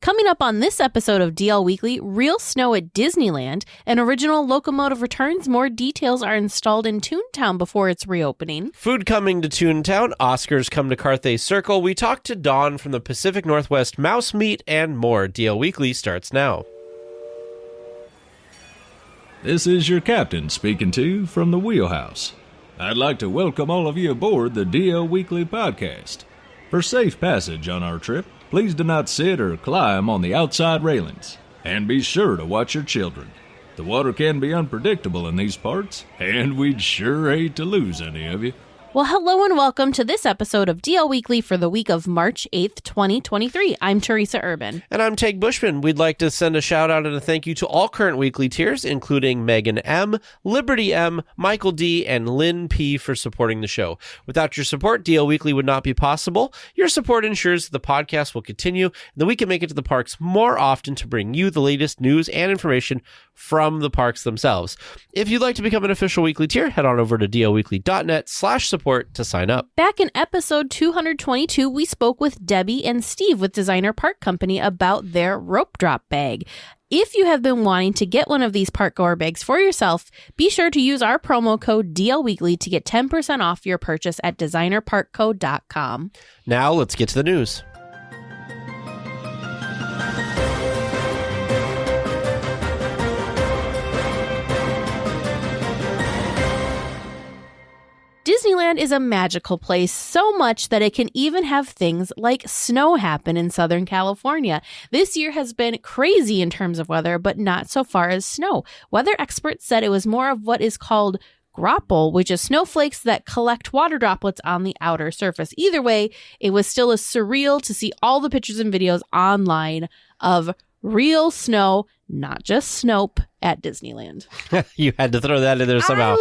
Coming up on this episode of DL Weekly, real snow at Disneyland, an original locomotive returns, more details are installed in Toontown before its reopening. Food coming to Toontown, Oscars come to Carthay Circle, we talk to Dawn from the Pacific Northwest Mouse Meat, and more. DL Weekly starts now. This is your captain speaking to you from the wheelhouse. I'd like to welcome all of you aboard the DL Weekly podcast. For safe passage on our trip, please do not sit or climb on the outside railings, and be sure to watch your children. The water can be unpredictable in these parts, and we'd sure hate to lose any of you. Well, hello and welcome to this episode of DL Weekly for the week of March 8th, 2023. I'm Teresa Urban. And I'm Teg Bushman. We'd like to send a shout out and a thank you to all current weekly tiers, including Megan M., Liberty M., Michael D., and Lynn P. for supporting the show. Without your support, DL Weekly would not be possible. Your support ensures the podcast will continue and that we can make it to the parks more often to bring you the latest news and information from the parks themselves. If you'd like to become an official weekly tier, head on over to dlweekly.net/support to sign up. Back in episode 222, we spoke with Debbie and Steve with Designer Park Company about their rope drop bag. If you have been wanting to get one of these park goer bags for yourself, be sure to use our promo code DLWeekly to get 10% off your purchase at designerparkco.com. Now let's get to the news. Disneyland is a magical place, so much that it can even have things like snow happen in Southern California. This year has been crazy in terms of weather, but not so far as snow. Weather experts said it was more of what is called grapple, which is snowflakes that collect water droplets on the outer surface. Either way, it was still surreal to see all the pictures and videos online of real snow, not just Snope, at Disneyland. You had to throw that in there somehow.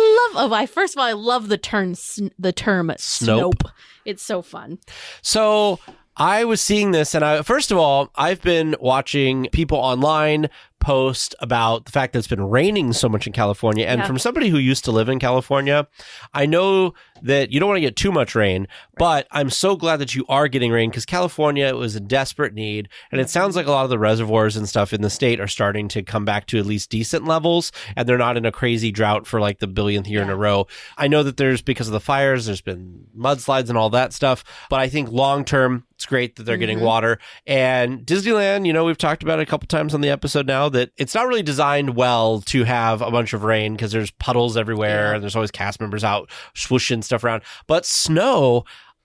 First of all, I love the term Snope. It's so fun. So I was seeing this, and first of all, I've been watching people online post about the fact that it's been raining so much in California. And from somebody who used to live in California, I know that you don't want to get too much rain, but I'm so glad that you are getting rain because California was a desperate need. And it sounds like a lot of the reservoirs and stuff in the state are starting to come back to at least decent levels. And they're not in a crazy drought for like the billionth year in a row. I know that because of the fires, there's been mudslides and all that stuff. But I think long term, it's great that they're getting water. And Disneyland, we've talked about it a couple times on the episode now that it's not really designed well to have a bunch of rain because there's puddles everywhere and there's always cast members out swooshing stuff around. But snow,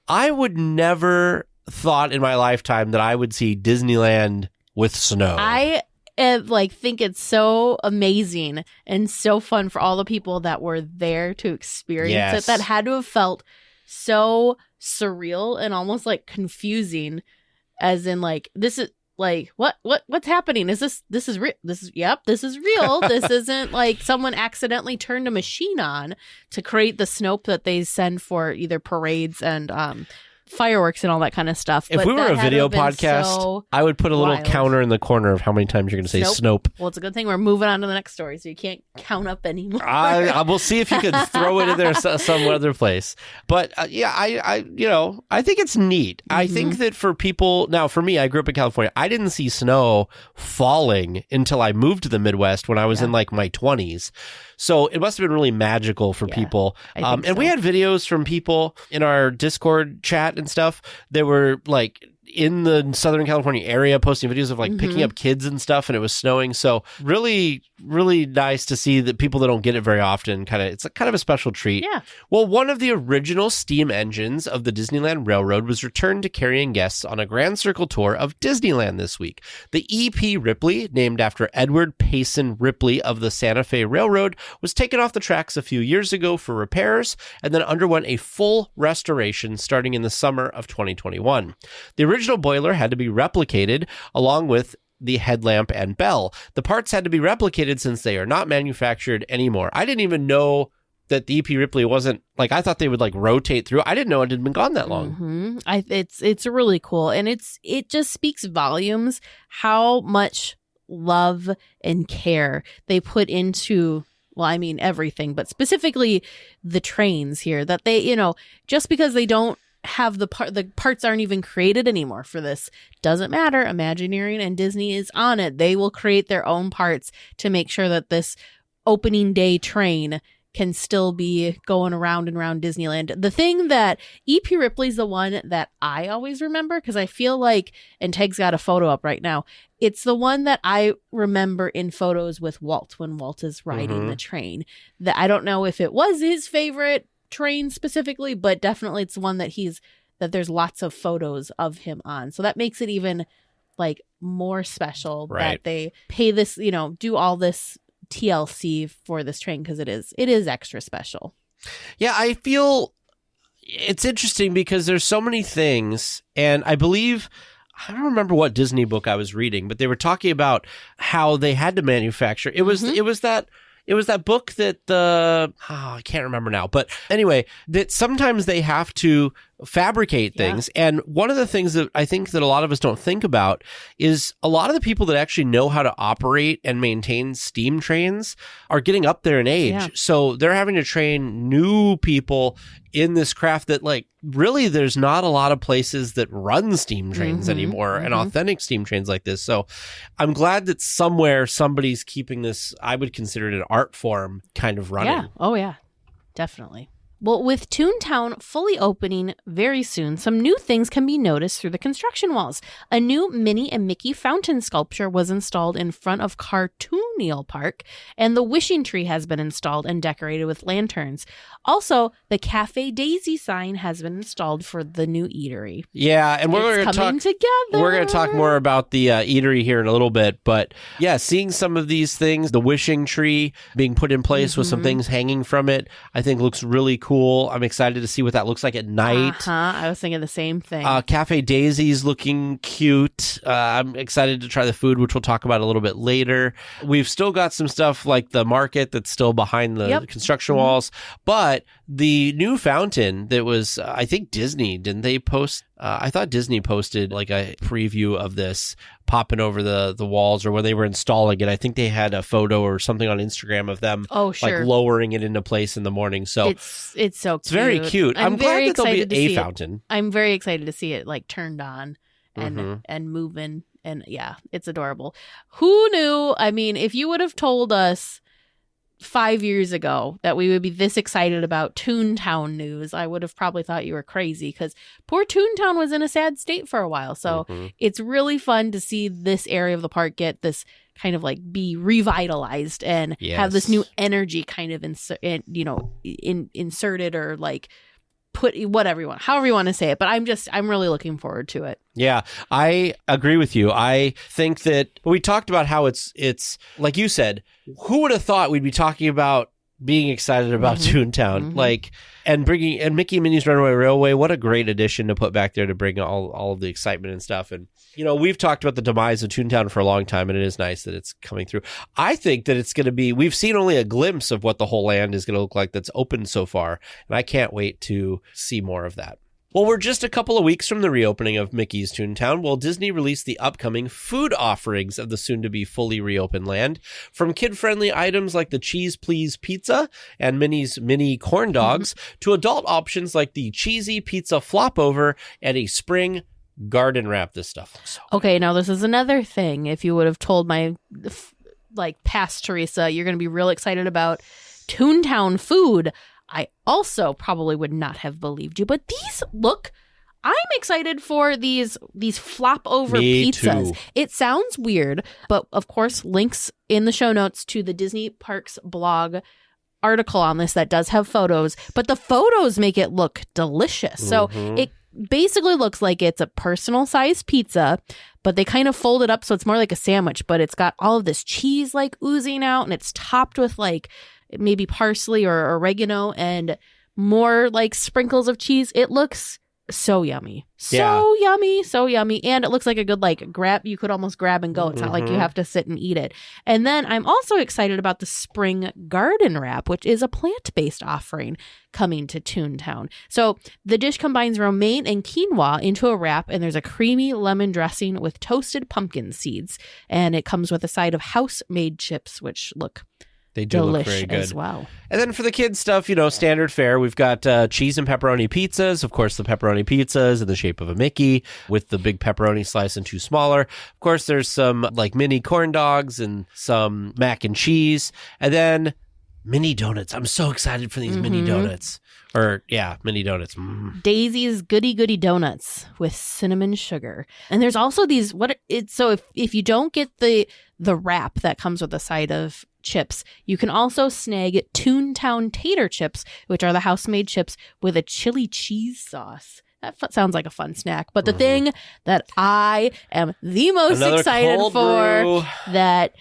I would never thought in my lifetime that I would see Disneyland with snow. I think it's so amazing and so fun for all the people that were there to experience it. That had to have felt so surreal and almost like confusing, as in like, this is like what's happening? This is real. This is real. This isn't like someone accidentally turned a machine on to create the Snope that they send for either parades and fireworks and all that kind of stuff. If we were a video podcast, I would put a little counter in the corner of how many times you're going to say Snope. Well, it's a good thing we're moving on to the next story, so you can't count up anymore. I will see if you can throw it in there some other place. But I think it's neat. I think that for people now, for me, I grew up in California. I didn't see snow falling until I moved to the Midwest when I was in like my 20s. So it must have been really magical for people. And we had videos from people in our Discord chat and stuff. They were like in the Southern California area posting videos of like picking up kids and stuff, and it was snowing. So really, really nice to see that people that don't get it very often it's kind of a special treat. Yeah. Well, one of the original steam engines of the Disneyland Railroad was returned to carrying guests on a Grand Circle tour of Disneyland this week. The E.P. Ripley, named after Edward Payson Ripley of the Santa Fe Railroad, was taken off the tracks a few years ago for repairs and then underwent a full restoration starting in the summer of 2021. The original boiler had to be replicated along with the headlamp and bell. The parts had to be replicated since they are not manufactured anymore. I didn't even know that the E.P. Ripley wasn't I thought they would rotate through. I didn't know it had been gone that long. It's really cool, and it just speaks volumes how much love and care they put into, everything, but specifically the trains here, that they, just because they don't have the parts aren't even created anymore for this. Doesn't matter. Imagineering and Disney is on it. They will create their own parts to make sure that this opening day train can still be going around and around Disneyland. The thing that E.P. Ripley's the one that I always remember, because I feel like, and Teg's got a photo up right now, it's the one that I remember in photos with Walt when Walt is riding the train. That I don't know if it was his favorite train specifically, but definitely it's one that there's lots of photos of him on. So that makes it even like more special that they pay this, do all this TLC for this train, because it is extra special. Yeah, I feel it's interesting because there's so many things, and I believe, I don't remember what Disney book I was reading, but they were talking about how they had to manufacture. It was that book that I can't remember now, but anyway, that sometimes they have to fabricate things. Yeah. And one of the things that I think that a lot of us don't think about is a lot of the people that actually know how to operate and maintain steam trains are getting up there in age. Yeah. So they're having to train new people in this craft that, like, really there's not a lot of places that run steam trains anymore and authentic steam trains like this. So I'm glad that somewhere somebody's keeping this, I would consider it an art form, kind of running. Yeah. Oh, yeah. Definitely. Well, with Toontown fully opening very soon, some new things can be noticed through the construction walls. A new Minnie and Mickey fountain sculpture was installed in front of Carthay Park, and the wishing tree has been installed and decorated with lanterns. Also, the Cafe Daisy sign has been installed for the new eatery. Yeah, and we're going to talk more about the eatery here in a little bit, but yeah, seeing some of these things, the wishing tree being put in place with some things hanging from it, I think looks really cool. I'm excited to see what that looks like at night. I was thinking the same thing. Cafe Daisy's looking cute. I'm excited to try the food, which we'll talk about a little bit later. We've still got some stuff like the market that's still behind the construction walls, but the new fountain that was, I think Disney, didn't they post? I thought Disney posted like a preview of this popping over the walls, or when they were installing it. I think they had a photo or something on Instagram of them like lowering it into place in the morning. So it's so cute. It's very cute. I'm glad that there'll be a fountain. I'm very excited to see it like turned on and moving. And yeah, it's adorable. Who knew? I mean, if you would have told us 5 years ago that we would be this excited about Toontown news, I would have probably thought you were crazy, because poor Toontown was in a sad state for a while. So it's really fun to see this area of the park get this kind of like be revitalized and have this new energy kind of inserted, or like put whatever you want, however you want to say it. But I'm really looking forward to it. Yeah, I agree with you. I think that we talked about how it's like you said, who would have thought we'd be talking about being excited about Toontown, like, and bringing, and Mickey and Minnie's Runaway Railway. What a great addition to put back there to bring all of the excitement and stuff. And, we've talked about the demise of Toontown for a long time, and it is nice that it's coming through. I think that it's going to be, we've seen only a glimpse of what the whole land is going to look like that's open so far, and I can't wait to see more of that. Well, we're just a couple of weeks from the reopening of Mickey's Toontown. Well, Disney released the upcoming food offerings of the soon-to-be fully reopened land. From kid-friendly items like the Cheese Please Pizza and Minnie's Mini Corn Dogs to adult options like the Cheesy Pizza Flopover and a Spring Garden Wrap. This stuff looks so good. Okay, now this is another thing. If you would have told my past Teresa, you're going to be real excited about Toontown food, I also probably would not have believed you. But I'm excited for these flop over pizzas. Too. It sounds weird, but of course, links in the show notes to the Disney Parks blog article on this that does have photos, but the photos make it look delicious. So it basically looks like it's a personal sized pizza, but they kind of fold it up so it's more like a sandwich, but it's got all of this cheese like oozing out, and it's topped with like maybe parsley or oregano and more like sprinkles of cheese. It looks so yummy. So yummy. And it looks like a good like grab. You could almost grab and go. It's not like you have to sit and eat it. And then I'm also excited about the Spring Garden Wrap, which is a plant-based offering coming to Toontown. So the dish combines romaine and quinoa into a wrap, and there's a creamy lemon dressing with toasted pumpkin seeds. And it comes with a side of house-made chips, which look They do look very good as well. And then for the kids stuff, standard fare, we've got cheese and pepperoni pizzas. Of course, the pepperoni pizza is in the shape of a Mickey with the big pepperoni slice and 2 smaller. Of course, there's some like mini corn dogs and some mac and cheese. And then mini donuts. I'm so excited for these mini donuts. Mini donuts. Daisy's Goody Goody Donuts with cinnamon sugar. And there's also these, so if you don't get the wrap that comes with a side of chips, you can also snag Toontown tater chips, which are the house-made chips with a chili cheese sauce. That sounds like a fun snack. But the thing that I am the most excited for, that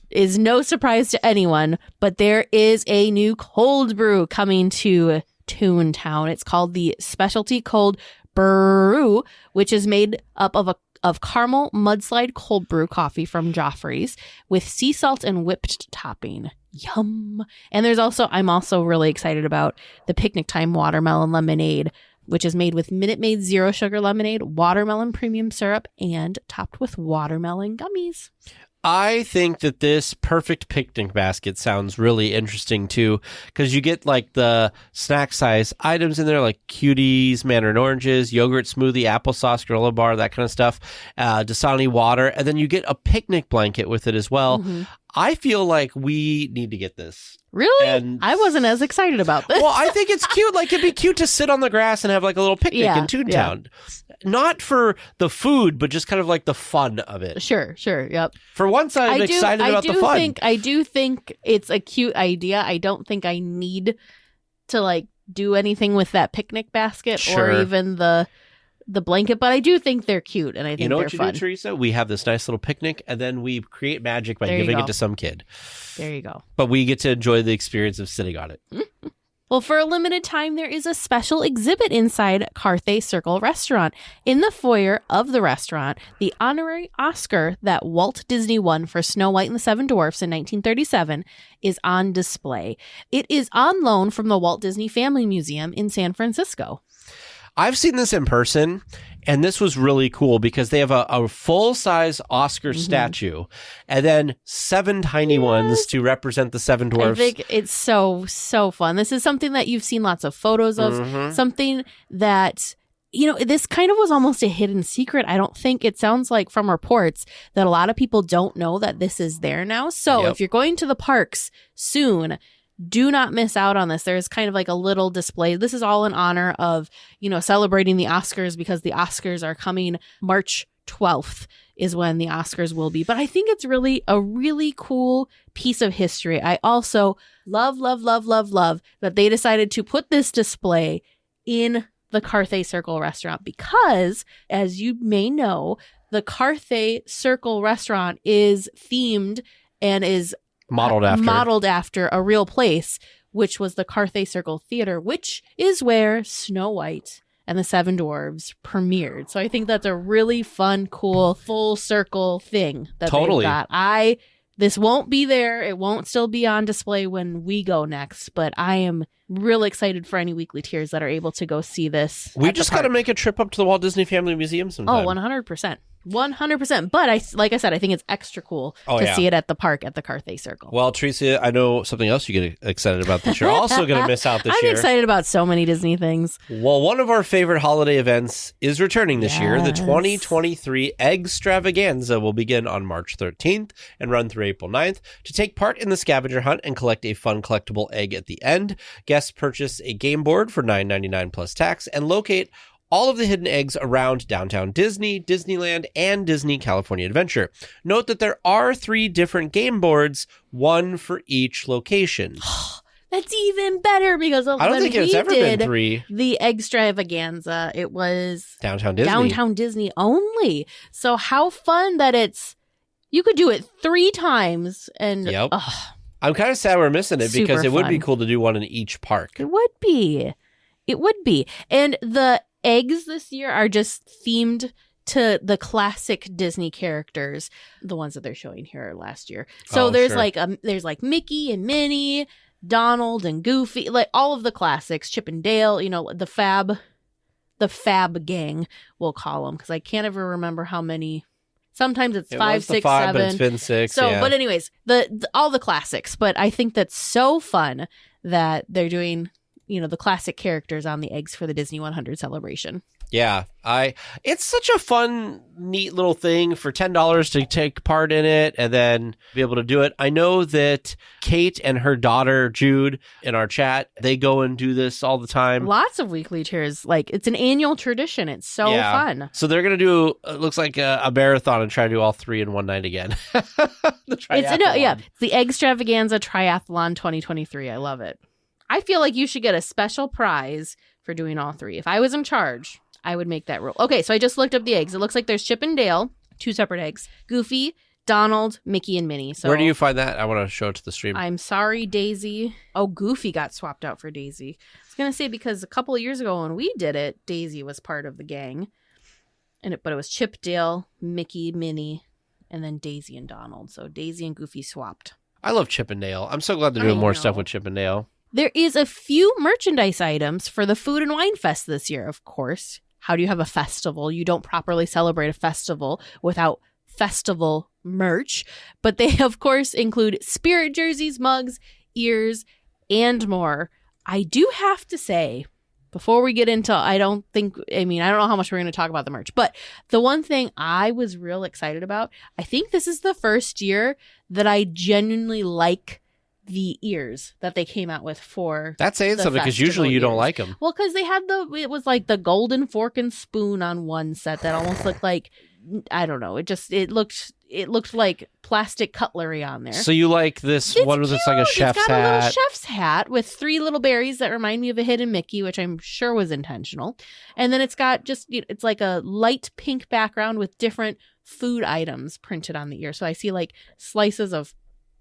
is no surprise to anyone, but there is a new cold brew coming to Toontown. It's called the Specialty Cold Brew, which is made up of caramel mudslide cold brew coffee from Joffrey's with sea salt and whipped topping. Yum. And I'm also really excited about the Picnic Time watermelon lemonade, which is made with Minute Maid Zero Sugar Lemonade, watermelon premium syrup, and topped with watermelon gummies. I think that this perfect picnic basket sounds really interesting too, because you get like the snack size items in there, like cuties, mandarin oranges, yogurt smoothie, applesauce, granola bar, that kind of stuff, Dasani water, and then you get a picnic blanket with it as well. I feel like we need to get this. Really? I wasn't as excited about this. Well, I think it's cute. Like, it'd be cute to sit on the grass and have like a little picnic in Toontown. Yeah. Not for the food, but just kind of like the fun of it. Sure, yep. For one side, I'm excited about the fun. I do think it's a cute idea. I don't think I need to like do anything with that picnic basket or even the blanket, but I do think they're cute, and I think they're fun. You know what you do, Teresa? We have this nice little picnic, and then we create magic by giving it to some kid. There you go. But we get to enjoy the experience of sitting on it. Well, for a limited time, there is a special exhibit inside Carthay Circle restaurant. In the foyer of the restaurant, the honorary Oscar that Walt Disney won for Snow White and the Seven Dwarfs in 1937 is on display. It is on loan from the Walt Disney Family Museum in San Francisco. I've seen this in person, and this was really cool because they have a full-size Oscar statue and then 7 tiny ones to represent the 7 dwarfs. I think it's so fun. This is something that you've seen lots of photos of, something that, this kind of was almost a hidden secret. I don't think, it sounds like from reports that a lot of people don't know that this is there now. So if you're going to the parks soon, do not miss out on this. There's kind of like a little display. This is all in honor of, celebrating the Oscars, because the Oscars are coming March 12th is when the Oscars will be. But I think it's really a really cool piece of history. I also love that they decided to put this display in the Carthay Circle restaurant because, as you may know, the Carthay Circle restaurant is themed and is modeled after a real place, which was the Carthay Circle Theater, which is where Snow White and the Seven Dwarfs premiered. So I think that's a really fun, cool, full circle thing that they've got. This won't be there. It won't still be on display when we go next, but I am really excited for any weekly tiers that are able to go see this. We just got to make a trip up to the Walt Disney Family Museum sometime. Oh, 100%. 100%. But like I said, I think it's extra cool to see it at the park at the Carthay Circle. Well, Teresa, I know something else you get excited about that you're also going to miss out this year. I'm excited about so many Disney things. Well, one of our favorite holiday events is returning this year. The 2023 Eggstravaganza will begin on March 13th and run through April 9th. To take part in the scavenger hunt and collect a fun collectible egg at the end, guests purchase a game board for $9.99 plus tax and locate all of the hidden eggs around downtown Disney, Disneyland, and Disney California Adventure. Note that there are 3 different game boards, one for each location. That's even better because I don't think it's ever been 3. The Eggstravaganza, it was Downtown Disney only. So how fun that you could do it 3 times. And I'm kind of sad we're missing it because it would be cool to do one in each park. It would be. And the eggs this year are just themed to the classic Disney characters, the ones that they're showing here last year. So there's like Mickey and Minnie, Donald and Goofy, like all of the classics, Chip and Dale, the Fab gang, we'll call them, because I can't ever remember how many. Sometimes it's It 5, was the 6, 5, 7. but it's been 6. So, yeah. but anyways, all the classics. But I think that's so fun that they're doing, the classic characters on the eggs for the Disney 100 celebration. Yeah, it's such a fun, neat little thing for $10 to take part in it and then be able to do it. I know that Kate and her daughter, Jude, in our chat, they go and do this all the time. Lots of weekly tours. Like, it's an annual tradition. It's so fun. So they're going to do, it looks like a marathon and try to do all 3 in one night again. It's the Eggstravaganza Triathlon 2023. I love it. I feel like you should get a special prize for doing all 3. If I was in charge, I would make that rule. Okay, so I just looked up the eggs. It looks like there's Chip and Dale, 2 separate eggs. Goofy, Donald, Mickey, and Minnie. So where do you find that? I want to show it to the stream. I'm sorry, Daisy. Oh, Goofy got swapped out for Daisy. I was going to say because a couple of years ago when we did it, Daisy was part of the gang. But it was Chip, Dale, Mickey, Minnie, and then Daisy and Donald. So Daisy and Goofy swapped. I love Chip and Dale. I'm so glad they're doing more stuff with Chip and Dale. There is a few merchandise items for the Food and Wine Fest this year, of course. How do you have a festival? You don't properly celebrate a festival without festival merch. But they, of course, include spirit jerseys, mugs, ears, and more. I do have to say, before we get into, I don't know how much we're going to talk about the merch. But the one thing I was real excited about, I think this is the first year that I genuinely like the ears that they came out with for that's saying something because usually you don't like them. Well, because they had it was like the golden fork and spoon on one set that almost looked like, I don't know, it looked like plastic cutlery on there. So you like this one that's like a chef's hat? It's got a little chef's hat with 3 little berries that remind me of a hidden Mickey, which I'm sure was intentional. And then it's got it's like a light pink background with different food items printed on the ear. So I see like slices of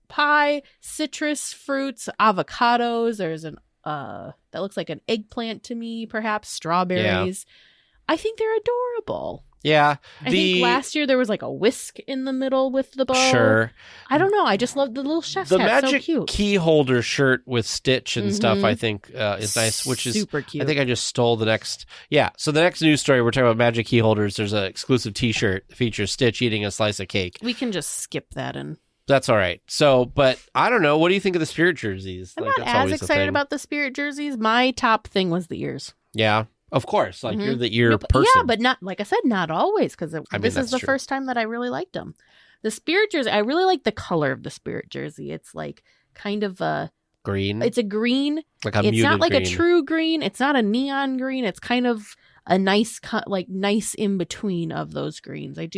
pie, citrus fruits, avocados. There's that looks like an eggplant to me, perhaps strawberries. Yeah. I think they're adorable. Yeah. I think last year there was like a whisk in the middle with the bow. Sure. I don't know. I just love the little chef's hat. The magic so cute. key holder shirt with Stitch and stuff, I think, is nice, which is super cute. I think I just stole the next. Yeah. So the next news story, we're talking about magic key holders. There's an exclusive T-shirt that features Stitch eating a slice of cake. We can just skip that and. That's all right. So, but I don't know. What do you think of the spirit jerseys? I'm not as excited about the spirit jerseys. My top thing was the ears. Yeah, of course. Like you're the ear person. Yeah, but not, like I said, not always, because this is the first time that I really liked them. The spirit jersey, I really like the color of the spirit jersey. It's like kind of a green. It's a green. Like a It's muted not like green. a true green. It's not a neon green. It's kind of a nice in between of those greens. I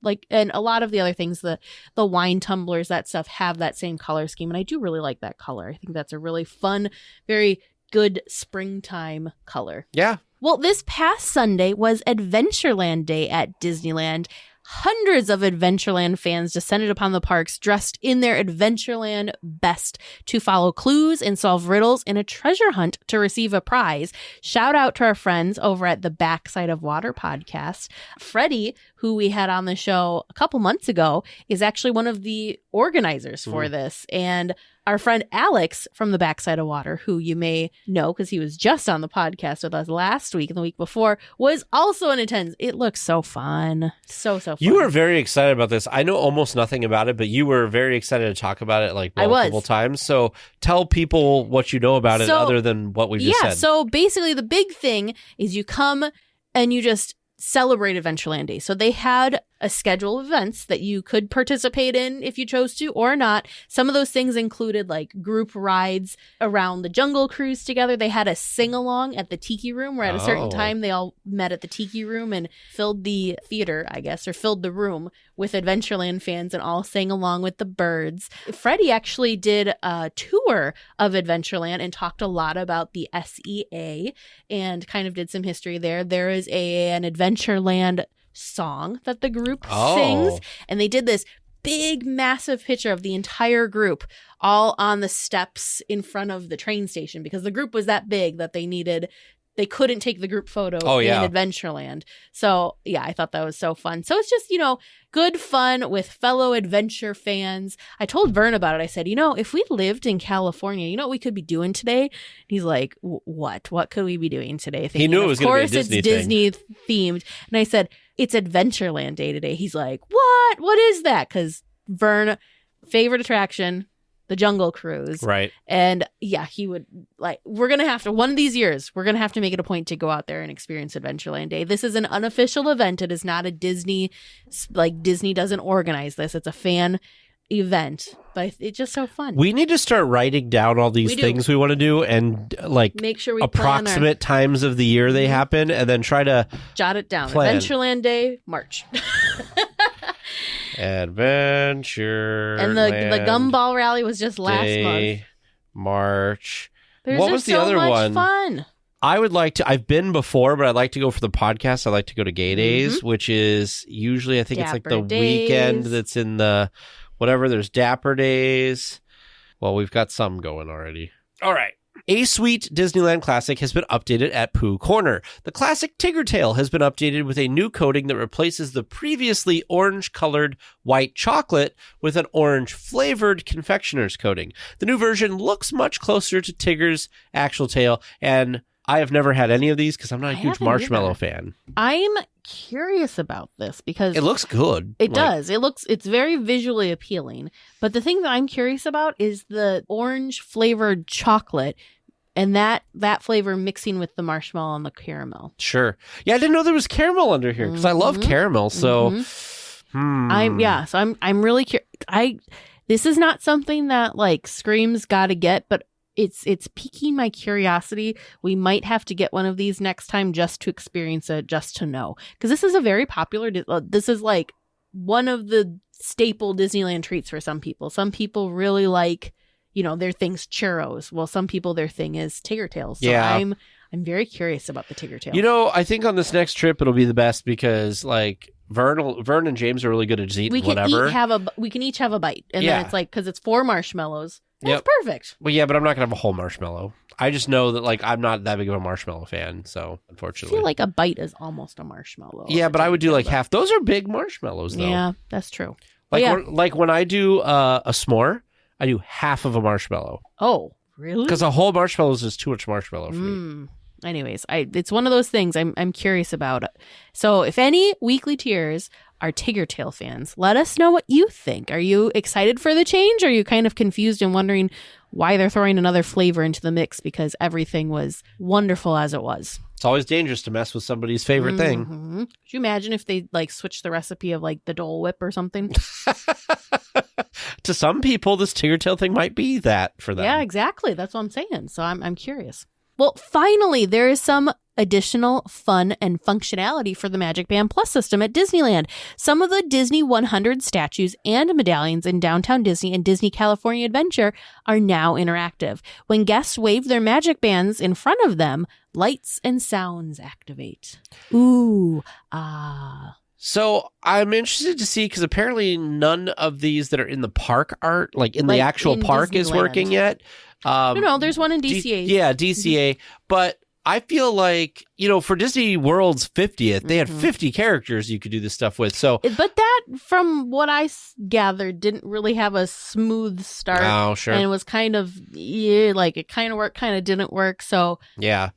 like, and a lot of the other things, the wine tumblers, that stuff have that same color scheme, and I do really like that color. I think that's a really fun, very good springtime color. Yeah. Well, this past Sunday was Adventureland Day at Disneyland. Hundreds of Adventureland fans descended upon the parks dressed in their Adventureland best to follow clues and solve riddles in a treasure hunt to receive a prize. Shout out to our friends over at the Backside of Water podcast. Freddie, who we had on the show a couple months ago, is actually one of the organizers for this. And our friend Alex from the Backside of Water, who you may know because he was just on the podcast with us last week and the week before, was also in attendance. It looks so fun. So fun. You were very excited about this. I know almost nothing about it, but you were very excited to talk about it like multiple times. So tell people what you know about it other than what we just said. Yeah, so basically the big thing is you come and you just celebrate Adventureland Day. So they had a schedule of events that you could participate in if you chose to or not. Some of those things included like group rides around the Jungle Cruise together. They had a sing-along at the Tiki Room where at a certain time they all met at the Tiki Room and filled the theater, I guess, or filled the room with Adventureland fans and all sang along with the birds. Freddie actually did a tour of Adventureland and talked a lot about the SEA and kind of did some history there. There is an Adventureland song that the group sings, and they did this big massive picture of the entire group all on the steps in front of the train station because the group was that big that they couldn't take the group photo in Adventureland. So yeah, I thought that was so fun. So it's just, good fun with fellow adventure fans. I told Vern about it. I said, if we lived in California, you know what we could be doing today? And he's like, what could we be doing today? Thinking, he knew it was going to be a Disney themed. And I said, it's Adventureland Day today. He's like, what? What is that? Because Vern, favorite attraction, the Jungle Cruise. Right. And yeah, he would like, we're going to have to, one of these years, we're going to have to make it a point to go out there and experience Adventureland Day. This is an unofficial event. It is not a Disney, like Disney doesn't organize this. It's a fan event, but it's just so fun. We need to start writing down all these things we want to do and like make sure we approximate times of the year they happen and then try to jot it down. Plan. Adventureland Day, March. Adventureland and the Gumball Rally was just last month. March. There's what was the other one? Fun. I would like to, I've been before, but I'd like to go for the podcast. I like to go to Gay Days, which is usually, I think it's like the weekend that's in the whatever. There's Dapper Days. Well, we've got some going already. All right. A Sweet Disneyland Classic has been updated at Pooh Corner. The classic Tigger Tail has been updated with a new coating that replaces the previously orange-colored white chocolate with an orange-flavored confectioner's coating. The new version looks much closer to Tigger's actual tail, and I have never had any of these because I'm not a huge marshmallow fan. I'm curious about this because it looks good. It does. It's very visually appealing. But the thing that I'm curious about is the orange flavored chocolate and that flavor mixing with the marshmallow and the caramel. Sure. Yeah, I didn't know there was caramel under here because I love caramel. So I'm really curious. This is not something that like screams gotta get, but it's piquing my curiosity. We might have to get one of these next time just to experience it, just to know. Because this is a very popular, this is like one of the staple Disneyland treats for some people. Some people really like, their thing's churros. Well, some people, their thing is Tigger Tails. So yeah. I'm very curious about the Tigger Tail. I think on this next trip, it'll be the best because like Vern and James are really good at just eating whatever. We can each have a bite. And then it's like, because it's 4 marshmallows. That's perfect. Well, yeah, but I'm not going to have a whole marshmallow. I just know that, like, I'm not that big of a marshmarshmallow fan, so, unfortunately. I feel like a bite is almost a marshmallow. Yeah, but I would do, like, half. Those are big marshmallows, though. Yeah, that's true. Like when I do a s'more, I do half of a marshmallow. Oh, really? Because a whole marshmallow is just too much marshmallow for me. Anyways, it's one of those things I'm curious about. So if any weekly tiers are Tigger Tail fans, let us know what you think. Are you excited for the change? Or are you kind of confused and wondering why they're throwing another flavor into the mix because everything was wonderful as it was? It's always dangerous to mess with somebody's favorite thing. Could you imagine if they like switched the recipe of like the Dole Whip or something? To some people, this Tigger Tail thing might be that for them. Yeah, exactly. That's what I'm saying. So I'm curious. Well, finally, there is some additional fun and functionality for the Magic Band Plus system at Disneyland. Some of the Disney 100 statues and medallions in Downtown Disney and Disney California Adventure are now interactive. When guests wave their Magic Bands in front of them, lights and sounds activate. Ooh, ah. So I'm interested to see because apparently none of these that are in the park art, like in the actual park, is working yet. No, there's one in DCA. DCA. But I feel like, for Disney World's 50th, they had 50 characters you could do this stuff with. So, but that, from what I gathered, didn't really have a smooth start. Oh, sure. And it was kind of, it kind of worked, kind of didn't work. So, yeah.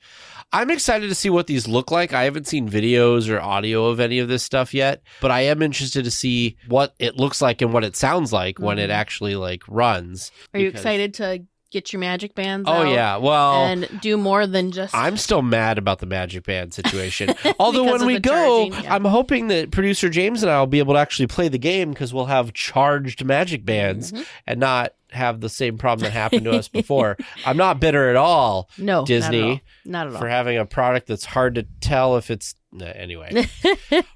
I'm excited to see what these look like. I haven't seen videos or audio of any of this stuff yet, but I am interested to see what it looks like and what it sounds like when it actually runs. Are you excited to get your Magic Bands out? Oh, yeah. Well, and do more than just... I'm still mad about the Magic Band situation. Although when we go, I'm hoping that producer James and I will be able to actually play the game because we'll have charged Magic Bands and not have the same problem that happened to us before. I'm not bitter at all, Disney, not at all. For having a product that's hard to tell if it's... Anyway,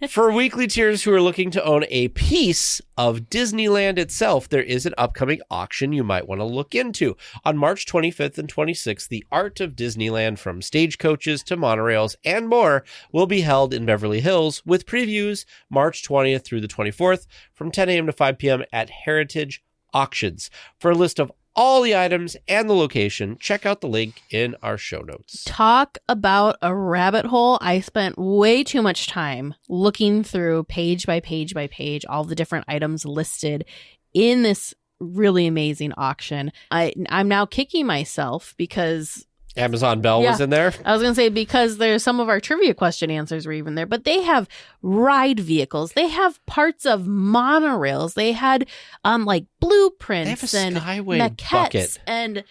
for weekly tiers who are looking to own a piece of Disneyland itself, there is an upcoming auction you might want to look into. On March 25th and 26th, the Art of Disneyland, from stagecoaches to monorails and more, will be held in Beverly Hills, with previews March 20th through the 24th from 10 a.m. to 5 p.m. at Heritage Auctions. For a list of all the items and the location, check out the link in our show notes. Talk about a rabbit hole. I spent way too much time looking through page by page by page, all the different items listed in this really amazing auction. I'm now kicking myself because Amazon Bell was in there. I was going to say, because there's some of our trivia question answers were even there, but they have ride vehicles. They have parts of monorails. They had like blueprints and maquettes bucket. and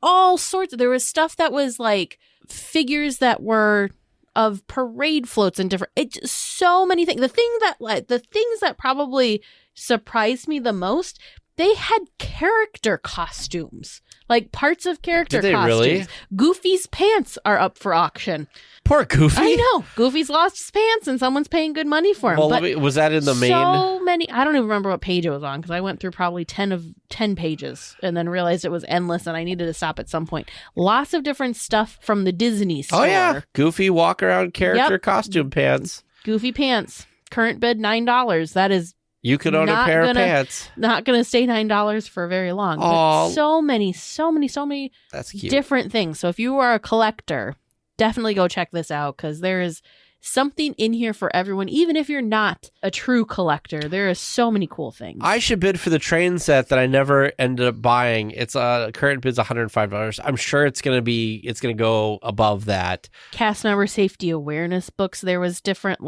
all sorts. There was stuff that was like figures that were of parade floats and different. So many things. The things that probably surprised me the most, they had character costumes. Like parts of character Did they costumes. Really? Goofy's pants are up for auction. Poor Goofy. I know. Goofy's lost his pants and someone's paying good money for him. Well, but was that in the main? So many. I don't even remember what page it was on because I went through probably 10 pages and then realized it was endless and I needed to stop at some point. Lots of different stuff from the Disney store. Oh, yeah. Goofy walk around character costume pants. Goofy pants. Current bid $9. That is. You could own a pair of pants. Not going to stay $9 for very long. But so many That's cute. different things. So if you are a collector, definitely go check this out because there is something in here for everyone. Even if you're not a true collector, there are so many cool things. I should bid for the train set that I never ended up buying. It's current bid's $105. I'm sure it's going to go above that. Cast member safety awareness books. There was different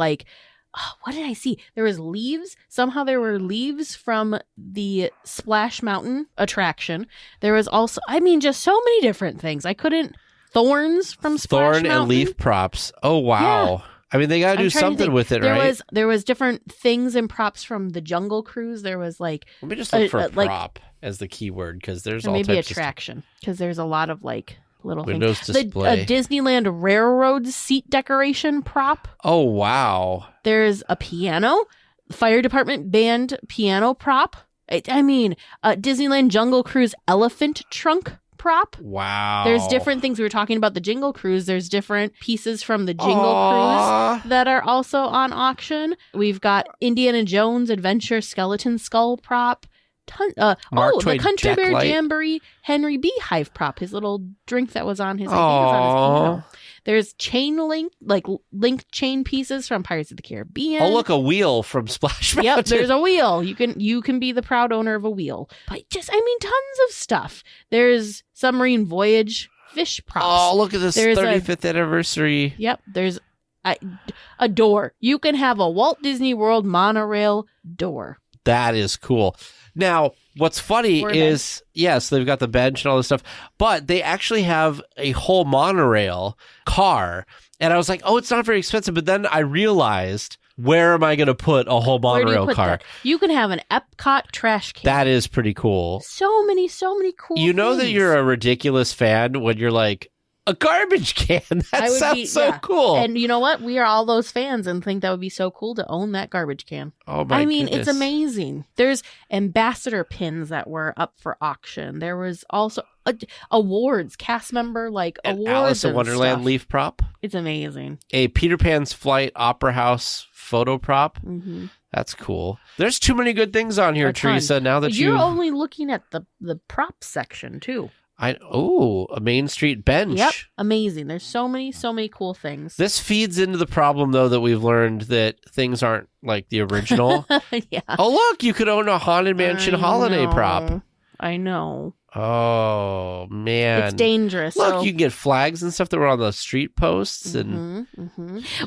what did I see? There was leaves. Somehow there were leaves from the Splash Mountain attraction. There was also, just so many different things. Thorns from Splash Mountain. Thorn and leaf props. Oh, wow. Yeah. They got to do something with it, right? There was different things and props from the Jungle Cruise. There was Let me just look for prop as the keyword because there's all maybe types attraction because there's a lot of little Windows things. display. The Disneyland Railroad seat decoration prop. Oh, wow. There's a piano, fire department band piano prop. Disneyland Jungle Cruise elephant trunk prop. Wow. There's different things. We were talking about the Jingle Cruise. There's different pieces from the Jingle Cruise that are also on auction. We've got Indiana Jones Adventure skeleton skull prop. The Country Bear Jamboree Henry Beehive prop, his little drink that was on his, I think it was on his piano. There's chain link chain pieces from Pirates of the Caribbean. Oh, look, a wheel from Splash Mountain. Yep, there's a wheel. You can be the proud owner of a wheel. But tons of stuff. There's Submarine Voyage fish props. Oh, look at this 35th anniversary. Yep, there's a door. You can have a Walt Disney World monorail door. That is cool. Now, what's funny is, yes, they've got the bench and all this stuff, but they actually have a whole monorail car. And I was like, oh, it's not very expensive. But then I realized, where am I going to put a whole monorail car? That? You can have an Epcot trash can. That is pretty cool. So many cool You know things. that you're a ridiculous fan when you're like, a garbage can. That sounds so cool. And you know what? We are all those fans and think that would be so cool to own that garbage can. Oh my goodness. It's amazing. There's ambassador pins that were up for auction. There was also awards, cast member awards. Alice in Wonderland stuff. leaf prop. It's amazing. A Peter Pan's Flight Opera House photo prop. Mm-hmm. That's cool. There's too many good things on here, Teresa. Now that you're only looking at the prop section too. A Main Street bench. Yep, amazing. There's so many cool things. This feeds into the problem, though, that we've learned that things aren't like the original. Yeah. Oh, look, you could own a Haunted Mansion holiday prop. I know. Oh, man. It's dangerous. Look, you can get flags and stuff that were on the street posts.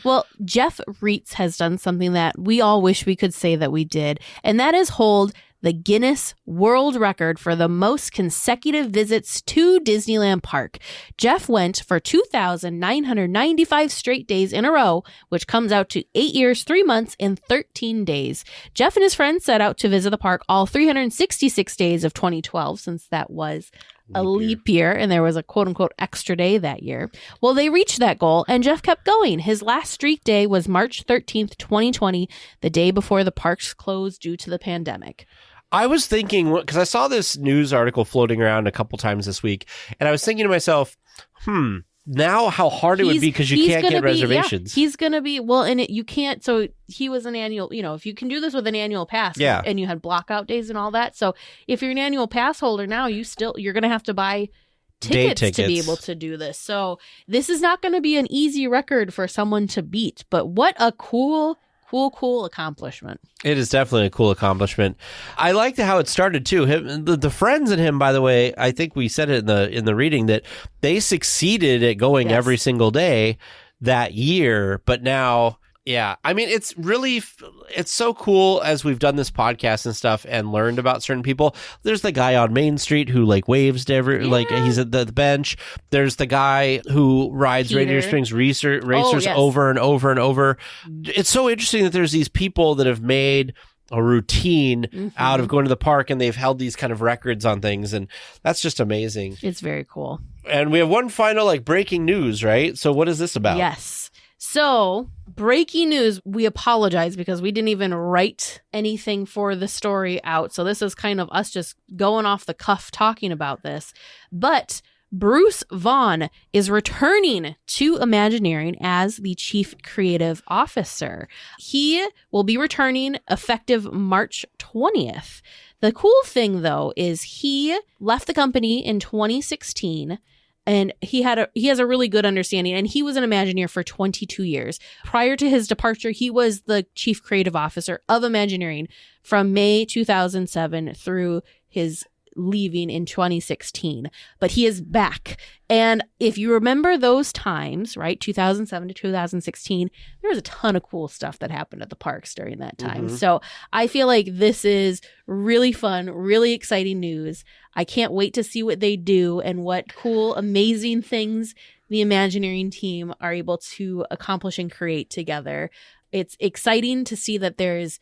Well, Jeff Reitz has done something that we all wish we could say that we did, and that is hold the Guinness World Record for the most consecutive visits to Disneyland Park. Jeff went for 2,995 straight days in a row, which comes out to 8 years, 3 months, and 13 days. Jeff and his friends set out to visit the park all 366 days of 2012, since that was a leap year, and there was a quote-unquote extra day that year. Well, they reached that goal, and Jeff kept going. His last streak day was March 13th, 2020, the day before the parks closed due to the pandemic. I was thinking, because I saw this news article floating around a couple times this week, and I was thinking to myself, now how hard it would be because you can't get reservations. Yeah, he's going to be, you can't, so he was an annual, if you can do this with an annual pass, and you had blockout days and all that, so if you're an annual pass holder now, you're going to have to buy tickets to be able to do this. So this is not going to be an easy record for someone to beat, but what a cool cool accomplishment. It is definitely a cool accomplishment. I liked how it started too. The friends and him, by the way, I think we said it in the reading that they succeeded at going every single day that year, but now. Yeah. I mean, it's so cool as we've done this podcast and stuff and learned about certain people. There's the guy on Main Street who like waves to like he's at the bench. There's the guy who rides Radiator Springs racers over and over and over. It's so interesting that there's these people that have made a routine out of going to the park, and they've held these kind of records on things, and that's just amazing. It's very cool. And we have one final like breaking news, right? So what is this about? Yes. So, breaking news, we apologize because we didn't even write anything for the story out. So this is kind of us just going off the cuff talking about this. But Bruce Vaughn is returning to Imagineering as the Chief Creative Officer. He will be returning effective March 20th. The cool thing, though, is he left the company in 2016. And he has a really good understanding, and he was an Imagineer for 22 years. Prior to his departure, he was the Chief Creative Officer of Imagineering from May 2007 through his leaving in 2016. But he is back. And if you remember those times, right, 2007 to 2016, there was a ton of cool stuff that happened at the parks during that time. So I feel like this is really fun, really exciting news. I can't wait to see what they do and what cool, amazing things the Imagineering team are able to accomplish and create together. It's exciting to see that there's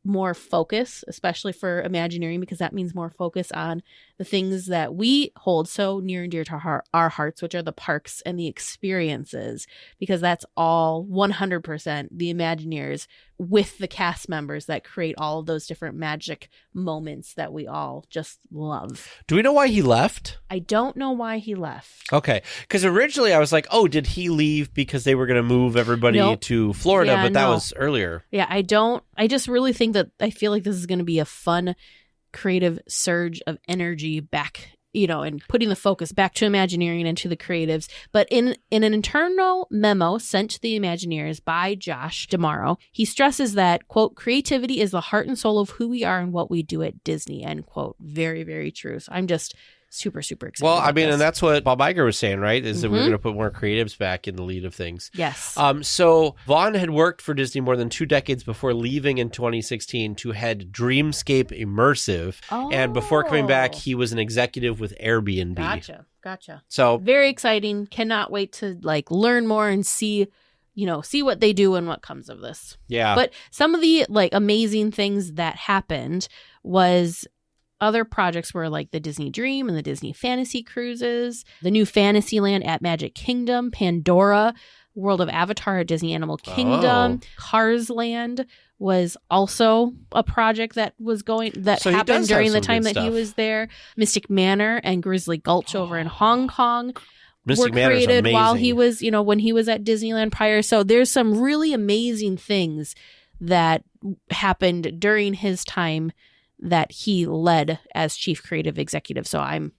more focus, especially for Imagineering, because that means more focus on the things that we hold so near and dear to our hearts, which are the parks and the experiences, because that's all 100% the Imagineers with the cast members that create all of those different magic moments that we all just love. Do we know why he left? I don't know why he left. Okay. Because originally I was like, oh, did he leave because they were going to move everybody to Florida? But that was earlier. Yeah, I just really think that I feel like this is going to be a fun, creative surge of energy back, and putting the focus back to Imagineering and to the creatives. But in an internal memo sent to the Imagineers by Josh DeMauro, he stresses that, quote, creativity is the heart and soul of who we are and what we do at Disney, end quote. Very, very true. So I'm just super, super excited. Well, I mean, and that's what Bob Iger was saying, right? Is that we're going to put more creatives back in the lead of things. Yes. So Vaughn had worked for Disney more than 2 decades before leaving in 2016 to head Dreamscape Immersive. Oh. And before coming back, he was an executive with Airbnb. Gotcha. So very exciting. Cannot wait to learn more and see what they do and what comes of this. Yeah. But some of the amazing things that happened was other projects were like the Disney Dream and the Disney Fantasy Cruises, the new Fantasyland at Magic Kingdom, Pandora, World of Avatar at Disney Animal Kingdom, Cars Land was also a project that happened during the time that he was there. Mystic Manor and Grizzly Gulch over in Hong Kong were created while he was, when he was at Disneyland prior. So there's some really amazing things that happened during his time that he led as chief creative executive. So I'm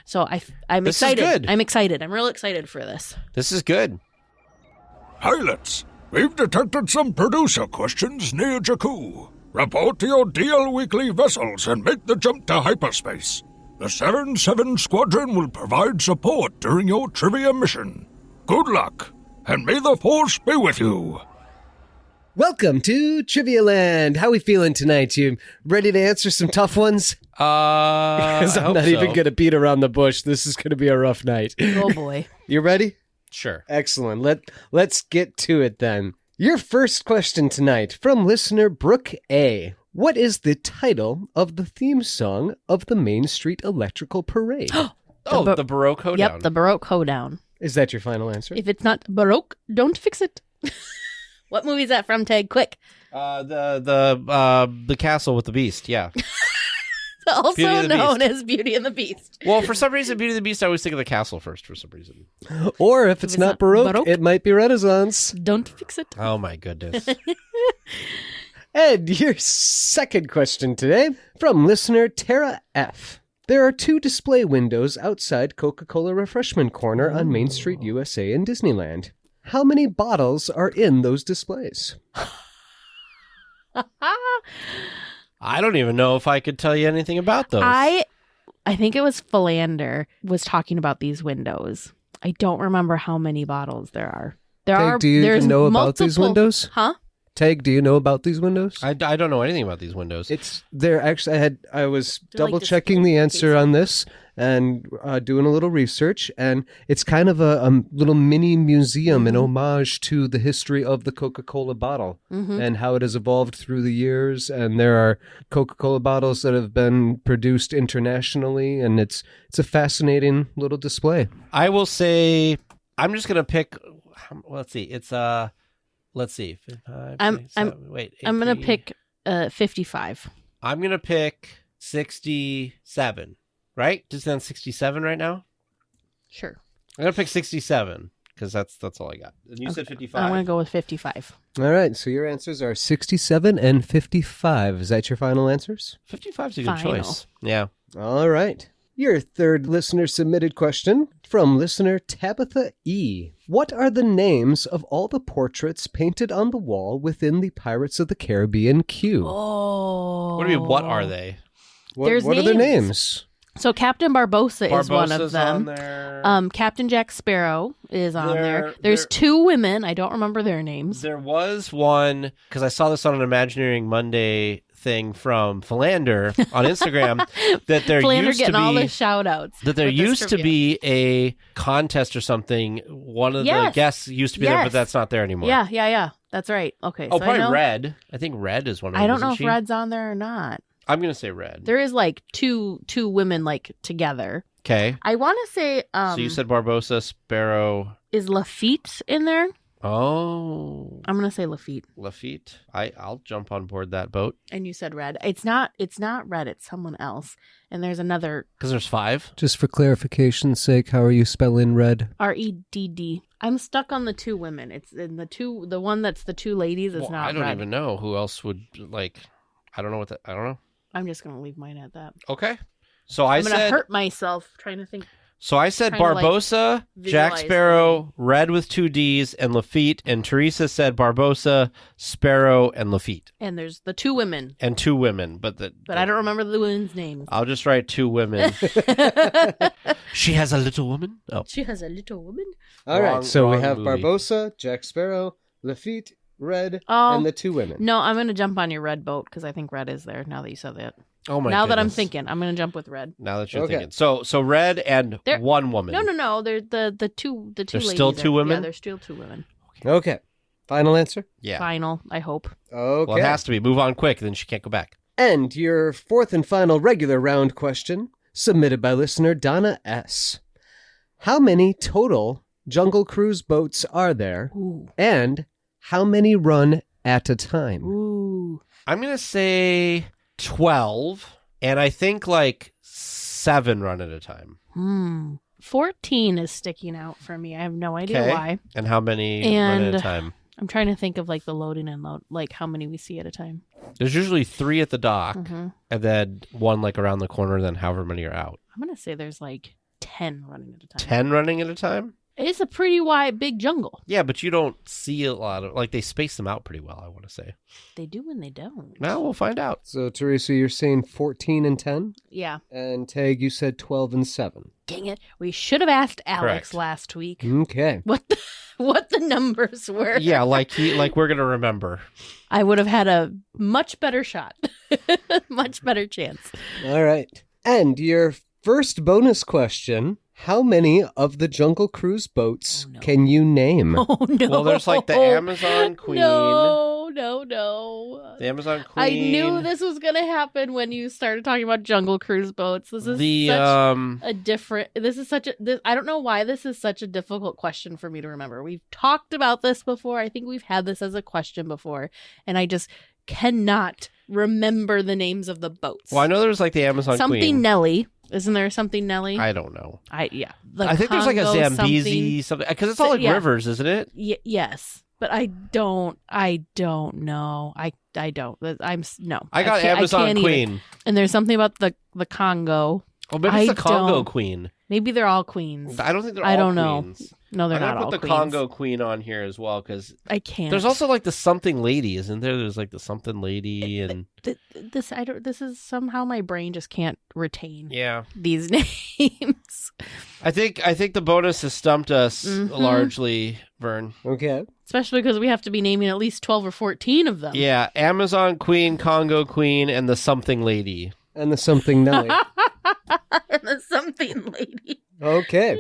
excited. I'm excited. I'm real excited for this. This is good. Pilots, we've detected some producer questions near Jakku. Report to your DLWeekly vessels and make the jump to hyperspace. The 7-7 Squadron will provide support during your trivia mission. Good luck, and may the Force be with you. Welcome to Trivia Land. How we feeling tonight? You ready to answer some tough ones? Because I'm not even going to beat around the bush. This is going to be a rough night. Oh, boy. You ready? Sure. Excellent. Let's get to it then. Your first question tonight from listener Brooke A. What is the title of the theme song of the Main Street Electrical Parade? The Baroque Hoedown. Yep, the Baroque Hoedown. Is that your final answer? If it's not Baroque, don't fix it. What movie is that from, Ted? Quick. The Castle with the Beast, yeah. Also known as Beauty and the Beast. Well, for some reason, Beauty and the Beast, I always think of the castle first for some reason. Or if it's not Baroque, it might be Renaissance. Don't fix it. Oh, my goodness. Ed, your second question today from listener Tara F. There are 2 display windows outside Coca-Cola Refreshment Corner on Main Street, USA in Disneyland. How many bottles are in those displays? I don't even know if I could tell you anything about those. I think it was Philander was talking about these windows. I don't remember how many bottles there are. Do you even know about these windows? Huh? Tag, do you know about these windows? I don't know anything about these windows. They're actually, I was They're like double checking the answer on this and doing a little research, and it's kind of a little mini museum in homage to the history of the Coca-Cola bottle and how it has evolved through the years. And there are Coca-Cola bottles that have been produced internationally, and it's a fascinating little display. I will say, I'm just gonna pick. Let's see. It's Let's see. 5, 6, 7, wait. 18. I'm gonna pick 55. I'm gonna pick 67. Right? Just on 67 right now. Sure. I'm gonna pick 67 because that's all I got. And you said 55. I'm gonna go with 55. All right. So your answers are 67 and 55. Is that your final answers? 55 is a good Final. choice. Yeah. All right. Your third listener submitted question from listener Tabitha E. What are the names of all the portraits painted on the wall within the Pirates of the Caribbean queue? Oh. What do you mean? What are they? What are their names? So Captain Barbossa is one of Barbossa's them. on there. Captain Jack Sparrow is on there. There's two women. I don't remember their names. There was one, because I saw this on an Imagineering Monday thing from Philander on Instagram, that there Philander used to getting all the be shout outs. that there used to be a contest or something. One of the guests used to be there, but that's not there anymore. Yeah. That's right. Okay. Oh, so probably Red. I think Red is one of them. I don't know isn't if she? Red's on there or not. I'm going to say Red. There is like two women like together. Okay. I want to say So you said Barbossa, Sparrow. is Lafitte in there? Oh. I'm gonna say Lafitte. Lafitte. I'll jump on board that boat. And you said Red. It's not Red, it's someone else. And there's another Because there's 5. Just for clarification's sake, how are you spelling red? Redd. I'm stuck on the two women. It's in the one that's the two ladies is not I don't Red. even know who else would I don't know I don't know. I'm just gonna leave mine at that. Okay. So I'm gonna hurt myself trying to think. So I said Trying to, Barbossa, Jack visualize Sparrow, Red with 2 D's, and Lafitte. And Teresa said Barbossa, Sparrow, and Lafitte. And there's the two women. And 2 women. But I don't remember the women's names. I'll just write 2 women. She has a little woman? Oh. She has a little woman. All right. So we wrong have movie. Barbossa, Jack Sparrow, Lafitte, Red, Oh. and the 2 women. No, I'm going to jump on your Red boat because I think Red is there now that you said that. Oh my Now that I'm goodness. thinking, I'm going to jump with Red. Now that you're Okay. thinking. So Red and There- 1 woman. No. They're the two There's ladies. still 2 women? Yeah, there's still 2 women. Okay. Final answer? Yeah. Final, I hope. Okay. Well, it has to be. Move on quick, then she can't go back. And your fourth and final regular round question, submitted by listener Donna S. How many total Jungle Cruise boats are there? Ooh. And how many run at a time? Ooh. I'm going to say 12, and I think 7 run at a time. 14 is sticking out for me. I have no idea Okay. why. And how many run at a time? I'm trying to think of the loading and load, how many we see at a time. There's usually 3 at the dock, Mm-hmm. and then 1 around the corner, then however many are out. I'm going to say there's 10 running at a time. 10 running at a time? It's a pretty big jungle. Yeah, but you don't see a lot of, they space them out pretty well, I want to say. They do and they don't. Now we'll find out. So, Teresa, you're saying 14 and 10? Yeah. And Tag, you said 12 and 7. Dang it. We should have asked Alex Correct. last week Okay. what the numbers were. Yeah, we're going to remember. I would have had a much better shot. Much better chance. All right. And your first bonus question, how many of the Jungle Cruise boats can you name? Oh, no. Well, there's the Amazon Queen. No. The Amazon Queen. I knew this was going to happen when you started talking about Jungle Cruise boats. This is I don't know why this is such a difficult question for me to remember. We've talked about this before. I think we've had this as a question before, and I just cannot remember the names of the boats. Well, I know there's the Amazon something Queen. Nelly. Isn't there something Nelly? I don't know. I think there's a Congo Zambezi something because it's all rivers, isn't it? Yes, but I don't know. I don't. I got Amazon Queen. And there's something about the Congo. Oh, maybe it's the Congo Queen. Maybe they're all queens. I don't think they're all queens. No, they're I'm not gonna all put the queens. Congo Queen on here as well because I can't. there's also like the something lady, isn't there? There's like the something lady and This is somehow my brain just can't retain these names. I think the bonus has stumped us largely, Vern. Okay. Especially because we have to be naming at least 12 or 14 of them. Yeah, Amazon Queen, Congo Queen, and the something lady. And the something Nelly. And the something lady. Okay.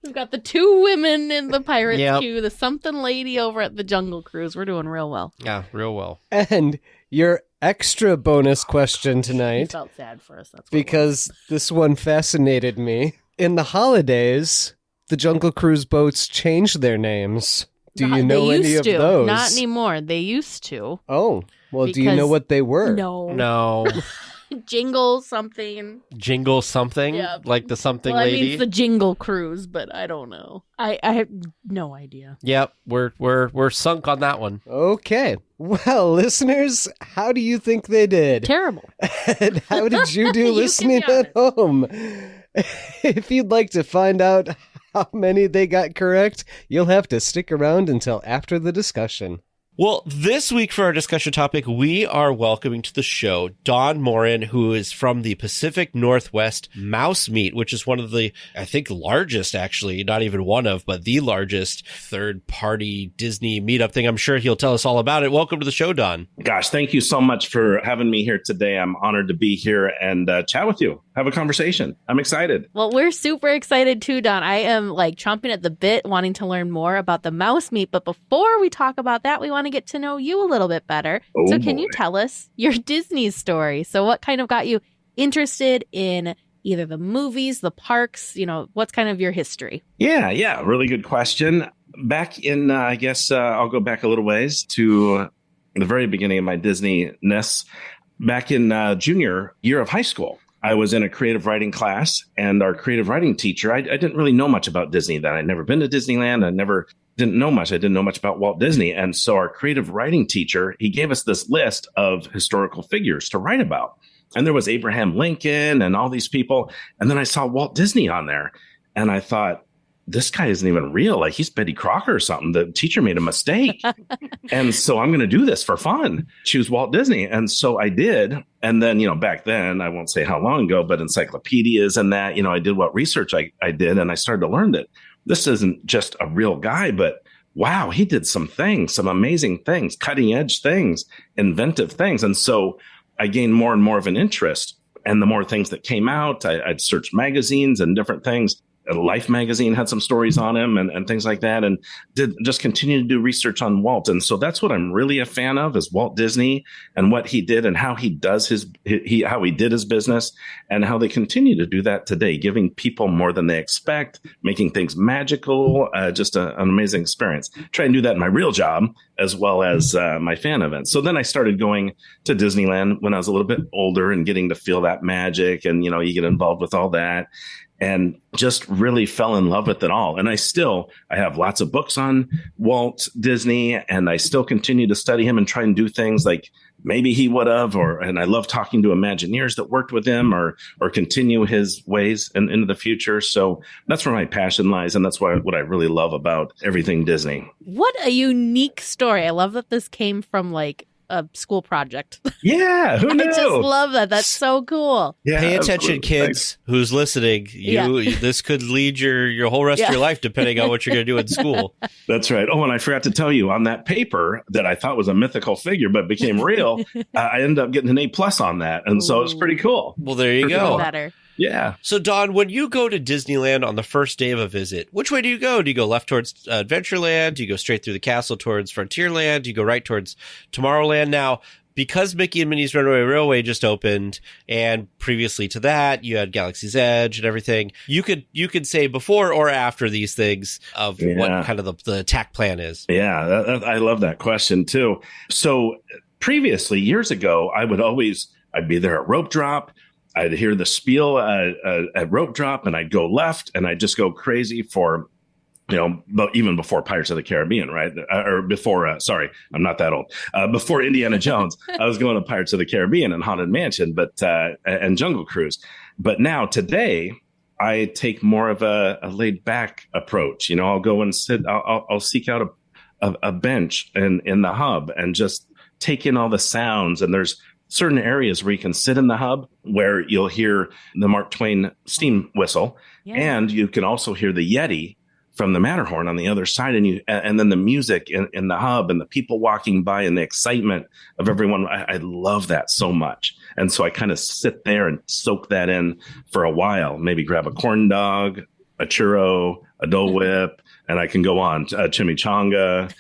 We've got the 2 women in the Pirates Yep. queue, the something lady over at the Jungle Cruise. We're doing real well. Yeah, real well. And your extra bonus question I tonight, felt sad for us. That's what because this one fascinated me. In the holidays, the Jungle Cruise boats changed their names. Do you know any of those? Not anymore. They used to. Oh, well, do you know what they were? No. Jingle something. Jingle something? Yeah. Like the something Well, I lady? mean, it's the Jingle Cruise, but I don't know. I have no idea. Yep, we're sunk on that one. Okay. Well, listeners, how do you think they did? Terrible. And how did you do You listening can be at home? If you'd like to find out how many they got correct, you'll have to stick around until after the discussion. Well, this week for our discussion topic, we are welcoming to the show Dawn Morin, who is from the Pacific Northwest Mouse Meet, which is one of the, I think, largest, actually, not even one of, but the largest third-party Disney meetup thing. I'm sure he'll tell us all about it. Welcome to the show, Dawn. Gosh, thank you so much for having me here today. I'm honored to be here and chat with you, have a conversation. I'm excited. Well, we're super excited too, Don. I am like chomping at the bit, wanting to learn more about the Mouse Meet. But before we talk about that, we want to get to know you a little bit better. Oh, so can boy. you tell us your Disney story? So what kind of got you interested in either the movies, the parks, what's kind of your history? Yeah. Really good question. Back in, I guess I'll go back a little ways to the very beginning of my Disney-ness. Back in junior year of high school, I was in a creative writing class, and our creative writing teacher, I didn't really know much about Disney then. I'd never been to Disneyland. Didn't know much. I didn't know much about Walt Disney. And so our creative writing teacher, he gave us this list of historical figures to write about. And there was Abraham Lincoln and all these people. And then I saw Walt Disney on there. And I thought, this guy isn't even real. Like, he's Betty Crocker or something. The teacher made a mistake. And so I'm going to do this for fun. Choose Walt Disney. And so I did. And then, back then, I won't say how long ago, but encyclopedias and that, I did what research I did. And I started to learn that this isn't just a real guy, but wow, he did some things, some amazing things, cutting edge things, inventive things. And so I gained more and more of an interest. And the more things that came out, I'd search magazines and different things. Life magazine had some stories on him and things like that, and did just continue to do research on Walt. And so that's what I'm really a fan of, is Walt Disney and what he did and how he does how he did his business, and how they continue to do that today, giving people more than they expect, making things magical, just an amazing experience. Try and do that in my real job as well as my fan events. So then I started going to Disneyland when I was a little bit older and getting to feel that magic, and you get involved with all that. And just really fell in love with it all. And I have lots of books on Walt Disney, and I still continue to study him and try and do things like maybe he would have, and I love talking to Imagineers that worked with him or continue his ways and into the future. So that's where my passion lies. And that's what I really love about everything Disney. What a unique story. I love that this came from like a school project. Yeah, who knew? I just love that. That's so cool. Yeah, Pay attention, absolutely. kids Thanks. who's listening. This could lead your whole rest of your life, depending on what you're going to do in school. That's right. Oh, and I forgot to tell you, on that paper that I thought was a mythical figure but became real, I ended up getting an A+ on that. And so it's pretty cool. Well, there you For go. sure. Better. Yeah. So, Dawn, when you go to Disneyland on the first day of a visit, which way do you go? Do you go left towards Adventureland? Do you go straight through the castle towards Frontierland? Do you go right towards Tomorrowland? Now, because Mickey and Minnie's Runaway Railway just opened, and previously to that, you had Galaxy's Edge and everything, you could say before or after these things of what kind of the attack plan is. Yeah, I love that question, too. So previously, years ago, I'd be there at rope drop. I'd hear the spiel at rope drop, and I'd go left, and I'd just go crazy for, but even before Pirates of the Caribbean, right? Or before, sorry, I'm not that old. Before Indiana Jones, I was going to Pirates of the Caribbean and Haunted Mansion, and Jungle Cruise. But now today, I take more of a laid back approach. You know, I'll go and sit, I'll seek out a bench in the hub and just take in all the sounds. And there's certain areas where you can sit in the hub where you'll hear the Mark Twain steam whistle. Yeah. And you can also hear the Yeti from the Matterhorn on the other side. And then the music in the hub and the people walking by and the excitement of everyone. I love that so much. And so I kind of sit there and soak that in for a while, maybe grab a corn dog, a churro, a Dole Whip, and I can go on chimichanga.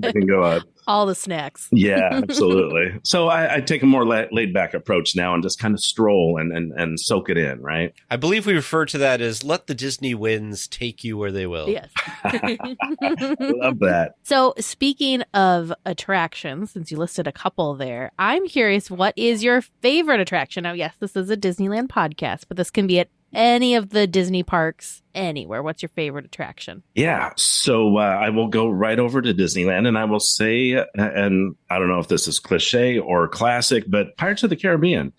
I can go all the snacks. Yeah, absolutely. So I take a more laid back approach now and just kind of stroll and soak it in, right? I believe we refer to that as let the Disney winds take you where they will. Yes. Love that. So speaking of attractions, since you listed a couple there, I'm curious, what is your favorite attraction? Now, yes, this is a Disneyland podcast, but this can be at any of the Disney parks, anywhere. What's your favorite attraction? Yeah. So I will go right over to Disneyland and I will say, and I don't know if this is cliche or classic, but Pirates of the Caribbean.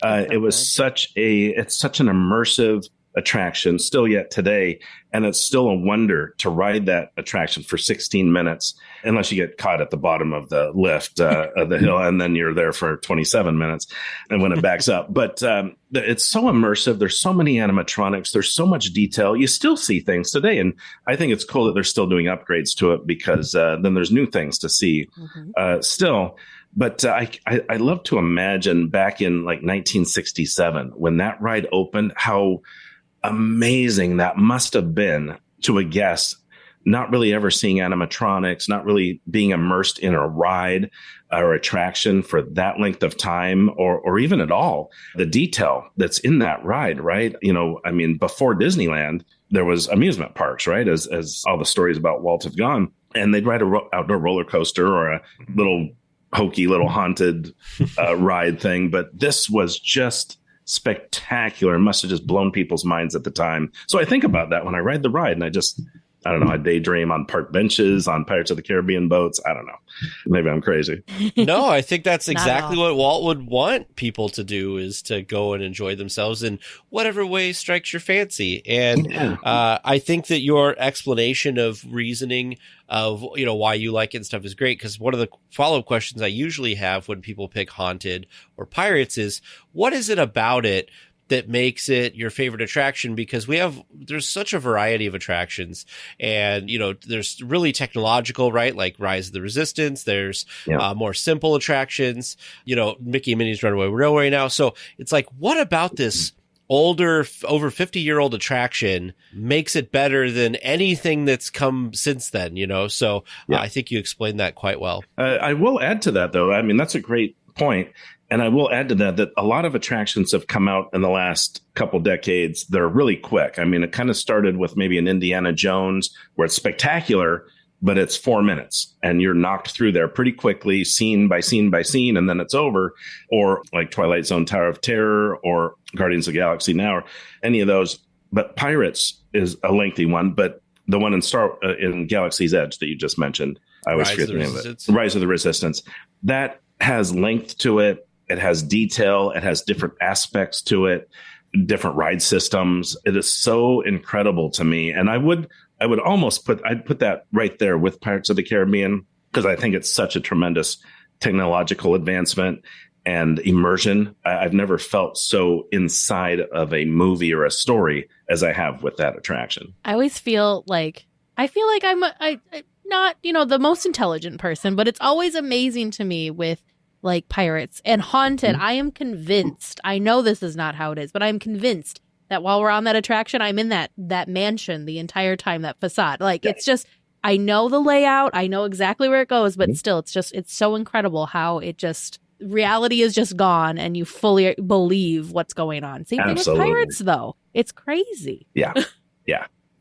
It was such an immersive attraction still yet today. And it's still a wonder to ride that attraction for 16 minutes, unless you get caught at the bottom of the lift of the hill. And then you're there for 27 minutes and when it backs up. But it's so immersive. There's so many animatronics. There's so much detail. You still see things today. And I think it's cool that they're still doing upgrades to it because then there's new things to see still. But I love to imagine back in like 1967, when that ride opened, how amazing that must have been to a guest, not really ever seeing animatronics, not really being immersed in a ride or attraction for that length of time or even at all. The detail that's in that ride, right? You know, I mean, before Disneyland, there was amusement parks, right? As all the stories about Walt have gone, and they'd ride a outdoor roller coaster or a little hokey little haunted ride thing. But this was just spectacular. It must have just blown people's minds at the time. So I think about that when I ride the ride, and I don't know, I daydream on park benches, on Pirates of the Caribbean boats. I don't know. Maybe I'm crazy. No, I think that's exactly what Walt would want people to do, is to go and enjoy themselves in whatever way strikes your fancy. And I think that your explanation of reasoning of, you know, why you like it and stuff is great, because one of the follow-up questions I usually have when people pick Haunted or Pirates is, what is it about it that makes it your favorite attraction? Because there's such a variety of attractions, and, you know, there's really technological, right? Like Rise of the Resistance. There's more simple attractions, you know, Mickey and Minnie's Runaway Railway now. So it's like, what about this older, over 50-year-old attraction makes it better than anything that's come since then, you know? So I think you explained that quite well. I will add to that, though. I mean, that's a great point. And I will add to that a lot of attractions have come out in the last couple decades that are really quick. I mean, it kind of started with maybe an Indiana Jones where it's spectacular, but it's 4 minutes and you're knocked through there pretty quickly, scene by scene by scene, and then it's over. Or like Twilight Zone Tower of Terror or Guardians of the Galaxy Now, or any of those. But Pirates is a lengthy one, but the one in Galaxy's Edge that you just mentioned, I always forget the name of it. Rise of the Resistance. That has length to it. It has detail. It has different aspects to it, different ride systems. It is so incredible to me. And I would almost put that right there with Pirates of the Caribbean, because I think it's such a tremendous technological advancement and immersion. I've never felt so inside of a movie or a story as I have with that attraction. I always feel like I'm not, you know, the most intelligent person, but it's always amazing to me with like Pirates and Haunted. I am convinced, I know this is not how it is, but I'm convinced that while we're on that attraction, I'm in that mansion the entire time, that facade. Like, it's just, I know the layout, I know exactly where it goes, but still, it's so incredible how it just, reality is just gone and you fully believe what's going on. Same thing with Pirates, though. It's crazy. Yeah.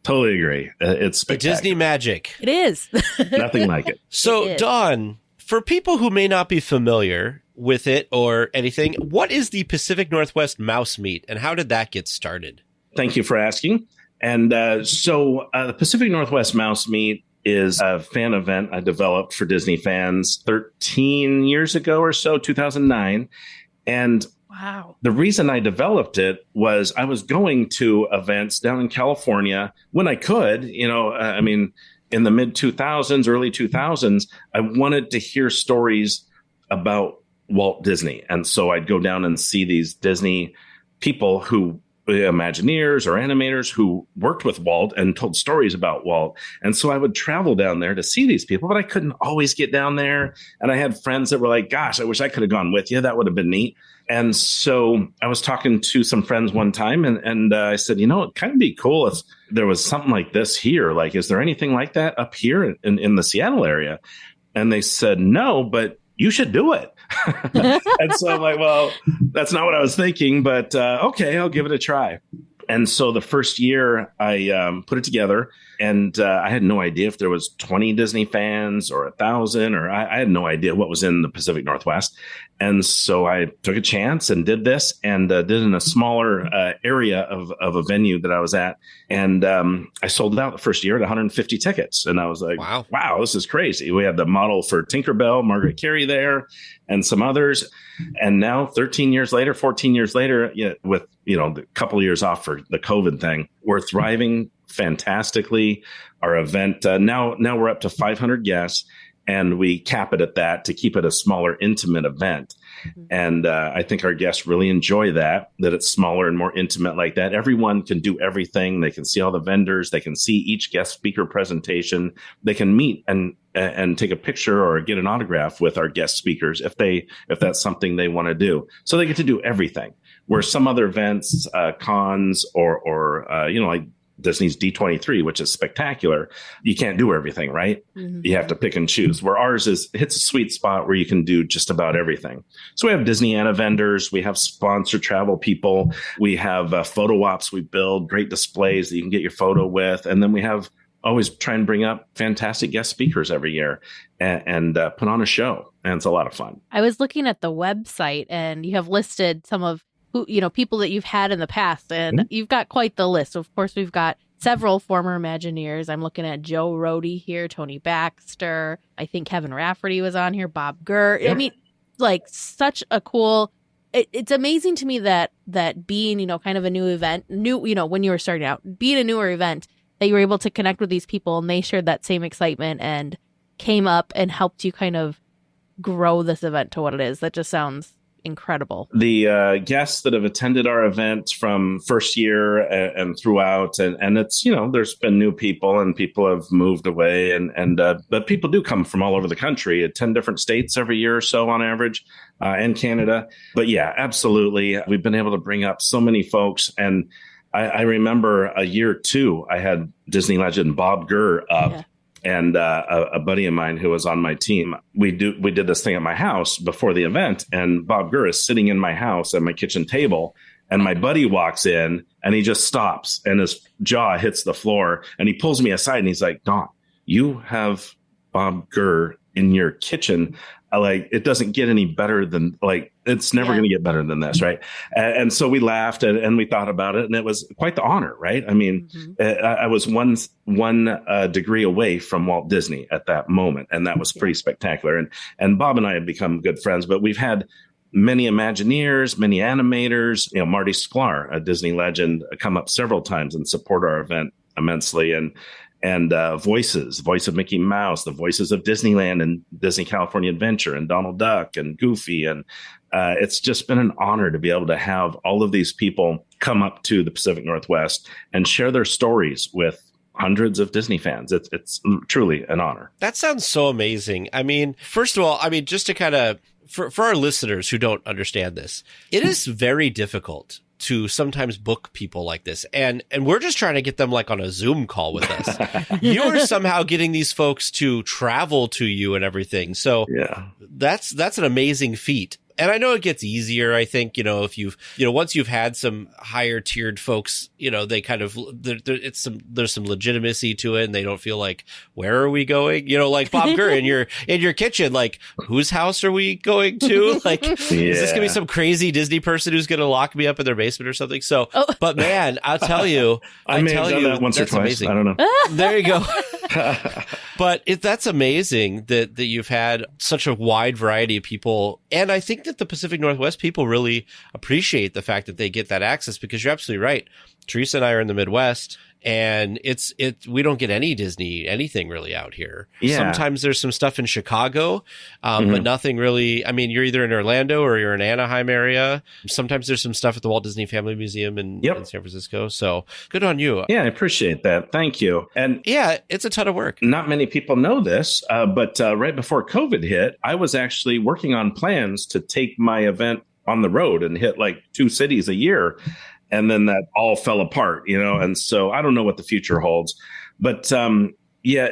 Totally agree. It's spectacular. Disney magic. It is. Nothing like it. So, Dawn, for people who may not be familiar with it or anything, what is the Pacific Northwest Mouse Meet and how did that get started? Thank you for asking. And so the Pacific Northwest Mouse Meet is a fan event I developed for Disney fans 13 years ago or so, 2009. And Wow. The reason I developed it was I was going to events down in California when I could, in the mid 2000s, early 2000s, I wanted to hear stories about Walt Disney. And so I'd go down and see these Disney people who Imagineers or animators who worked with Walt and told stories about Walt. And so I would travel down there to see these people, but I couldn't always get down there. And I had friends that were like, gosh, I wish I could have gone with you. That would have been neat. And so I was talking to some friends one time and I said, it'd kind of be cool if there was something like this here. Like, is there anything like that up here in the Seattle area? And they said, no, but you should do it. And so I'm like, well, that's not what I was thinking, but okay, I'll give it a try. And so the first year I put it together, and I had no idea if there was 20 Disney fans or 1,000, or I had no idea what was in the Pacific Northwest. And so I took a chance and did this, and did in a smaller area of a venue that I was at. And I sold out the first year at 150 tickets. And I was like, wow, this is crazy. We had the model for Tinkerbell, Margaret Carey there, and some others. And now 14 years later, with, the couple of years off for the COVID thing, we're thriving fantastically. Our event, now we're up to 500 guests, and we cap it at that to keep it a smaller, intimate event. Mm-hmm. And I think our guests really enjoy that it's smaller and more intimate like that. Everyone can do everything. They can see all the vendors. They can see each guest speaker presentation. They can meet and take a picture or get an autograph with our guest speakers if that's something they want to do. So they get to do everything. Where some other events, cons or like Disney's D23, which is spectacular, you can't do everything, right? Mm-hmm. You have to pick and choose. Where ours hits a sweet spot where you can do just about everything. So we have Disneyana vendors, we have sponsored travel people, we have photo ops we build, great displays that you can get your photo with, and then we have always try and bring up fantastic guest speakers every year and put on a show, and it's a lot of fun. I was looking at the website, and you have listed some of people that you've had in the past, and you've got quite the list. So of course, we've got several former Imagineers. I'm looking at Joe Rohde here, Tony Baxter. I think Kevin Rafferty was on here, Bob Gurr. Yeah. I mean, like, such a cool. It's amazing to me that being, kind of a new event, when you were starting out, being a newer event, that you were able to connect with these people and they shared that same excitement and came up and helped you kind of grow this event to what it is. That just sounds incredible. The guests that have attended our event from first year and throughout, and it's, there's been new people and people have moved away, but people do come from all over the country, 10 different states every year or so on average, and Canada. But yeah, absolutely. We've been able to bring up so many folks. And I remember a year or two, I had Disney legend Bob Gurr up. Yeah. And a buddy of mine who was on my team, we did this thing at my house before the event, and Bob Gurr is sitting in my house at my kitchen table, and my buddy walks in and he just stops and his jaw hits the floor, and he pulls me aside and he's like, Don, you have Bob Gurr in your kitchen. It doesn't get any better than, it's never going to get better than this, right? And so we laughed and we thought about it, and it was quite the honor, right? I mean, I was one degree away from Walt Disney at that moment, and that was pretty spectacular. And Bob and I have become good friends, but we've had many Imagineers, many animators, Marty Sklar, a Disney legend, come up several times and support our event immensely. And voice of Mickey Mouse, the voices of Disneyland and Disney California Adventure and Donald Duck and Goofy. And it's just been an honor to be able to have all of these people come up to the Pacific Northwest and share their stories with hundreds of Disney fans. It's truly an honor. That sounds so amazing. I mean, first of all, just to kind of, for our listeners who don't understand this, it is very difficult to sometimes book people like this. And we're just trying to get them on a Zoom call with us. You're somehow getting these folks to travel to you and everything. So yeah, that's an amazing feat. And I know it gets easier. I think, if you've, once you've had some higher tiered folks, they kind of, there's some legitimacy to it, and they don't feel like, where are we going? Like Bob Gurr in your kitchen, whose house are we going to? Is this gonna be some crazy Disney person who's gonna lock me up in their basement or something? So, but man, I'll tell you, I may have done that once or twice. Amazing. I don't know. There you go. But that's amazing that you've had such a wide variety of people. And I think that the Pacific Northwest people really appreciate the fact that they get that access, because you're absolutely right. Teresa and I are in the Midwest, and we don't get any Disney, anything really out here. Yeah. Sometimes there's some stuff in Chicago, but nothing really. I mean, you're either in Orlando or you're in Anaheim area. Sometimes there's some stuff at the Walt Disney Family Museum in San Francisco. So good on you. Yeah, I appreciate that. Thank you. And yeah, it's a ton of work. Not many people know this, but right before COVID hit, I was actually working on plans to take my event on the road and hit like 2 cities a year. And then that all fell apart, and so I don't know what the future holds. But yeah,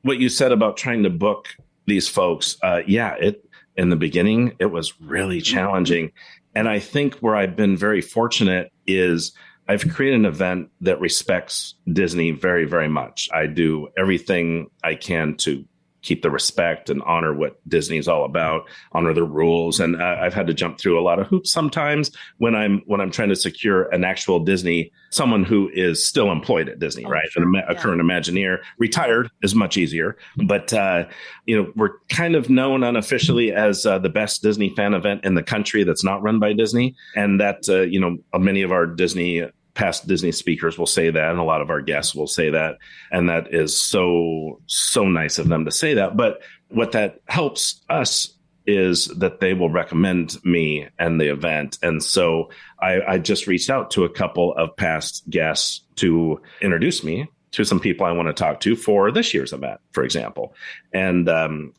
what you said about trying to book these folks. In the beginning, it was really challenging. And I think where I've been very fortunate is I've created an event that respects Disney very, very much. I do everything I can to keep the respect and honor what Disney is all about, honor the rules. And I've had to jump through a lot of hoops sometimes when I'm trying to secure an actual Disney, someone who is still employed at Disney, right? Sure. A current Imagineer. Retired is much easier. But, we're kind of known unofficially as the best Disney fan event in the country that's not run by Disney. And that, many of our past Disney speakers will say that, and a lot of our guests will say that. And that is so nice of them to say that. But what that helps us is that they will recommend me and the event. And so I just reached out to a couple of past guests to introduce me to some people I want to talk to for this year's event, for example. And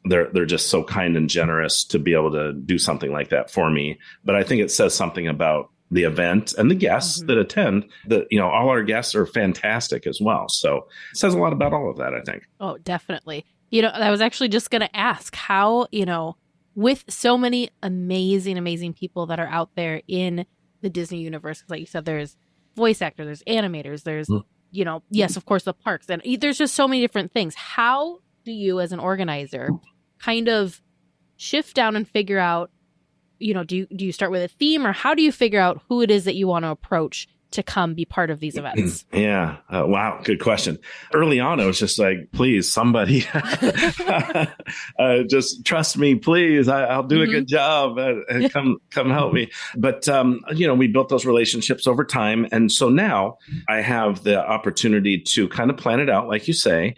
they're just so kind and generous to be able to do something like that for me. But I think it says something about the event and the guests that attend, that, all our guests are fantastic as well. So it says a lot about all of that, I think. Oh, definitely. I was actually just going to ask how, with so many amazing, amazing people that are out there in the Disney universe, like you said, there's voice actors, there's animators, there's, yes, of course, the parks, and there's just so many different things. How do you as an organizer kind of shift down and figure out, do you start with a theme, or how do you figure out who it is that you want to approach to come be part of these events? Yeah. Wow. Good question. Early on, I was just like, please, somebody just trust me, please. I'll do a good job. Come help me. But, we built those relationships over time. And so now I have the opportunity to kind of plan it out, like you say.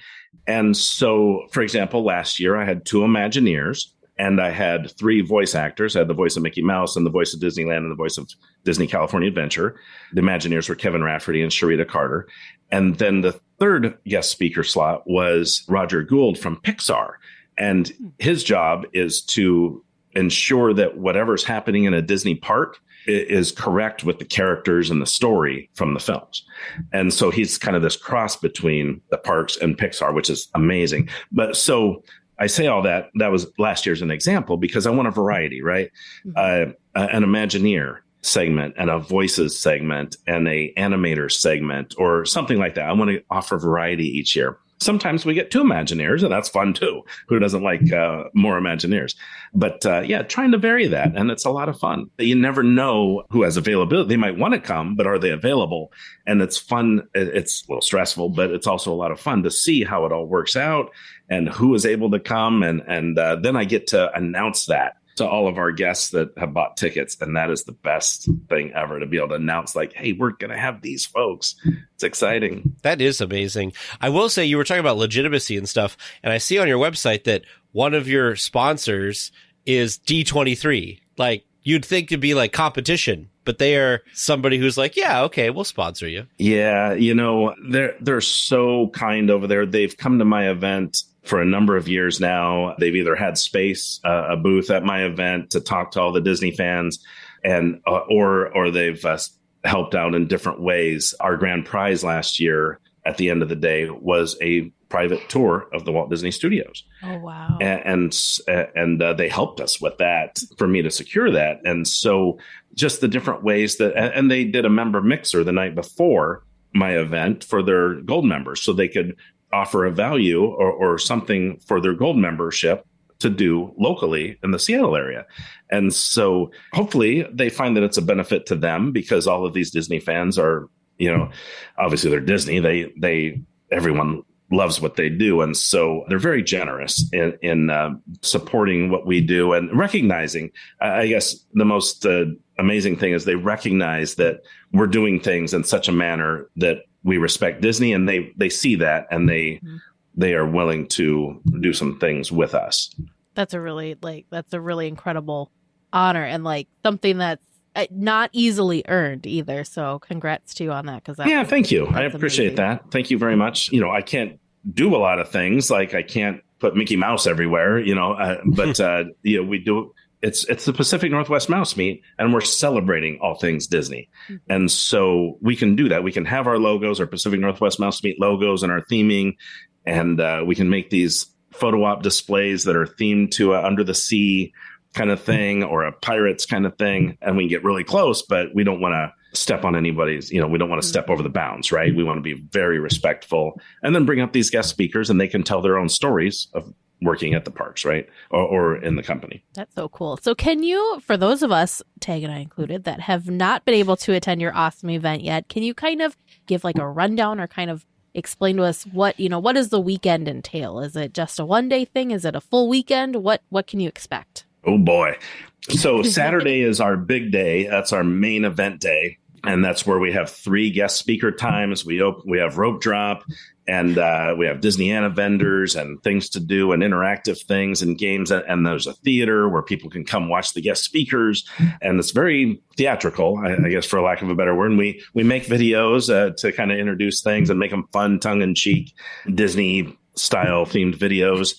And so, for example, last year I had 2 Imagineers. And I had 3 voice actors. I had the voice of Mickey Mouse and the voice of Disneyland and the voice of Disney California Adventure. The Imagineers were Kevin Rafferty and Sharita Carter. And then the 3rd guest speaker slot was Roger Gould from Pixar. And his job is to ensure that whatever's happening in a Disney park is correct with the characters and the story from the films. And so he's kind of this cross between the parks and Pixar, which is amazing. But so I say all that was last year's an example because I want a variety, right? An Imagineer segment and a voices segment and a animator segment or something like that. I want to offer variety each year. Sometimes we get 2 Imagineers, and that's fun too. Who doesn't like more Imagineers? But trying to vary that. And it's a lot of fun. You never know who has availability. They might want to come, but are they available? And it's fun. It's a little stressful, but it's also a lot of fun to see how it all works out and who is able to come. And then I get to announce that to all of our guests that have bought tickets. And that is the best thing ever, to be able to announce like, hey, we're going to have these folks. It's exciting. That is amazing. I will say, you were talking about legitimacy and stuff. And I see on your website that one of your sponsors is D23. Like, you'd think it'd be like competition, but they are somebody who's like, yeah, okay, we'll sponsor you. Yeah. They're so kind over there. They've come to my event for a number of years now. They've either had space, a booth at my event to talk to all the Disney fans, and or they've helped out in different ways. Our grand prize last year, at the end of the day, was a private tour of the Walt Disney Studios. Oh, wow. And they helped us with that for me to secure that. And so just the different ways that, and they did a member mixer the night before my event for their gold members, so they could offer a value or something for their gold membership to do locally in the Seattle area. And so hopefully they find that it's a benefit to them, because all of these Disney fans are, obviously they're Disney. Everyone loves what they do. And so they're very generous in supporting what we do and recognizing, I guess the most amazing thing is they recognize that we're doing things in such a manner that we respect Disney, and they see that, and they are willing to do some things with us. That's a really incredible honor, and like something that's not easily earned either. So congrats to you on that. Thank you. I appreciate amazing. That. Thank you very much. I can't do a lot of things. Like I can't put Mickey Mouse everywhere, but we do. It's the Pacific Northwest Mouse Meet, and we're celebrating all things Disney. And so we can do that. We can have our logos, our Pacific Northwest Mouse Meet logos and our theming, and we can make these photo op displays that are themed to Under the Sea kind of thing or a Pirates kind of thing. And we can get really close, but we don't want to step on anybody's, we don't want to step over the bounds, right? We want to be very respectful and then bring up these guest speakers, and they can tell their own stories of working at the parks, right? Or in the company. That's so cool. So can you, for those of us, Tag and I included, that have not been able to attend your awesome event yet, can you kind of give like a rundown or kind of explain to us what does the weekend entail? Is it just a one-day thing? Is it a full weekend? What can you expect? Oh boy. So Saturday is our big day. That's our main event day. And that's where we have 3 guest speaker times. We have rope drop, and we have Disneyana vendors and things to do and interactive things and games. And there's a theater where people can come watch the guest speakers. And it's very theatrical, I guess, for lack of a better word. And we make videos to kind of introduce things and make them fun, tongue-in-cheek, Disney style themed videos.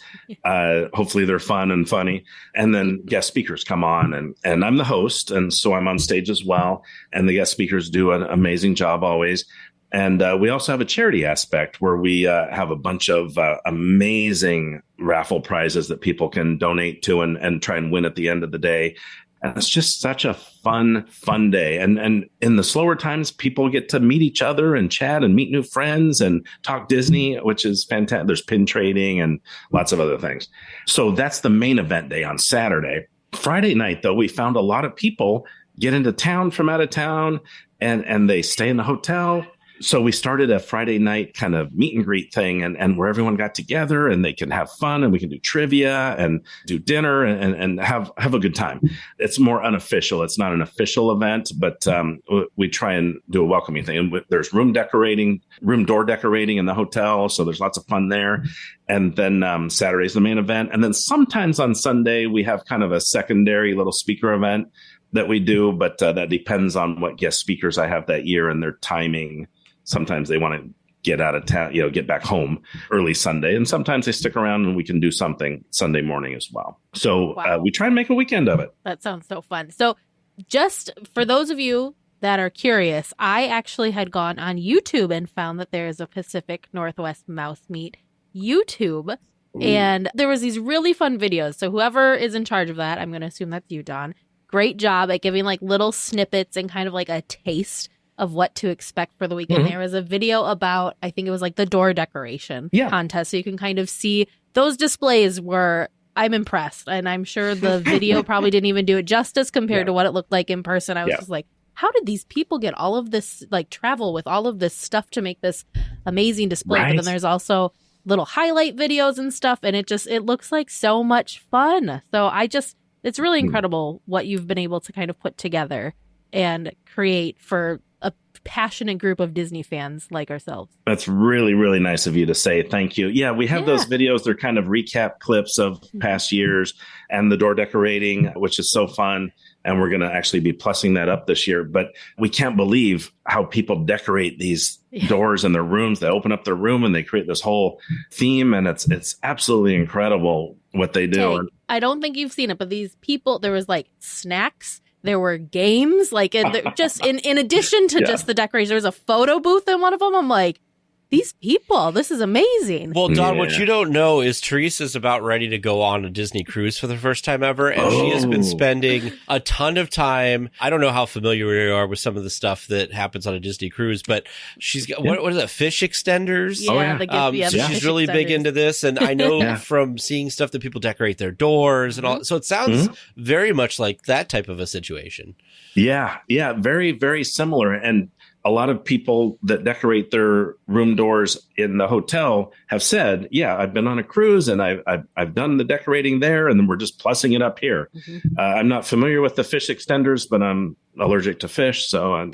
Hopefully they're fun and funny. And then guest speakers come on, and I'm the host. And so I'm on stage as well. And the guest speakers do an amazing job always. And we also have a charity aspect where we have a bunch of amazing raffle prizes that people can donate to and try and win at the end of the day. And it's just such a fun day. And in the slower times, people get to meet each other and chat and meet new friends and talk Disney, which is fantastic. There's pin trading and lots of other things. So that's the main event day on Saturday. Friday night, though, we found a lot of people get into town from out of town, and they stay in the hotel. So we started a Friday night kind of meet and greet thing, and where everyone got together and they can have fun, and we can do trivia and do dinner and have a good time. It's more unofficial. It's not an official event, but we try and do a welcoming thing. And there's room door decorating in the hotel. So there's lots of fun there. And then Saturday's the main event. And then sometimes on Sunday, we have kind of a secondary little speaker event that we do, but that depends on what guest speakers I have that year and their timing. Sometimes they want to get out of town, get back home early Sunday. And sometimes they stick around and we can do something Sunday morning as well. So we try and make a weekend of it. That sounds so fun. So just for those of you that are curious, I actually had gone on YouTube and found that there is a Pacific Northwest Mouse Meet YouTube. Ooh. And there was these really fun videos. So whoever is in charge of that, I'm going to assume that's you, Don. Great job at giving like little snippets and kind of like a taste of what to expect for the weekend. Mm-hmm. There was a video about, I think it was like the door decoration contest. So you can kind of see those displays were, I'm impressed. And I'm sure the video probably didn't even do it justice compared to what it looked like in person. I was just like, how did these people get all of this, like travel with all of this stuff to make this amazing display? Right. But then there's also little highlight videos and stuff. And it looks like so much fun. So it's really incredible what you've been able to kind of put together and create for a passionate group of Disney fans like ourselves. That's really, really nice of you to say. Thank you. Yeah, we have those videos. They're kind of recap clips of past years and the door decorating, which is so fun. And we're going to actually be plussing that up this year. But we can't believe how people decorate these doors in their rooms. They open up their room and they create this whole theme. And it's absolutely incredible what they do. Hey, I don't think you've seen it, but these people, there was like snacks. There were games, like just in addition to just the decorations, there was a photo booth in one of them. I'm like, these people, this is amazing. Well, Don, what you don't know is Teresa's about ready to go on a Disney cruise for the first time ever, and she has been spending a ton of time. I don't know how familiar you are with some of the stuff that happens on a Disney cruise, but she's got, what is it, fish extenders? Yeah, so she's really big into this, and I know from seeing stuff that people decorate their doors and all. So it sounds very much like that type of a situation. Yeah, very, very similar. And a lot of people that decorate their room doors in the hotel have said, yeah, I've been on a cruise and I've done the decorating there, and then we're just plussing it up here. Mm-hmm. I'm not familiar with the fish extenders, but I'm allergic to fish, so I'm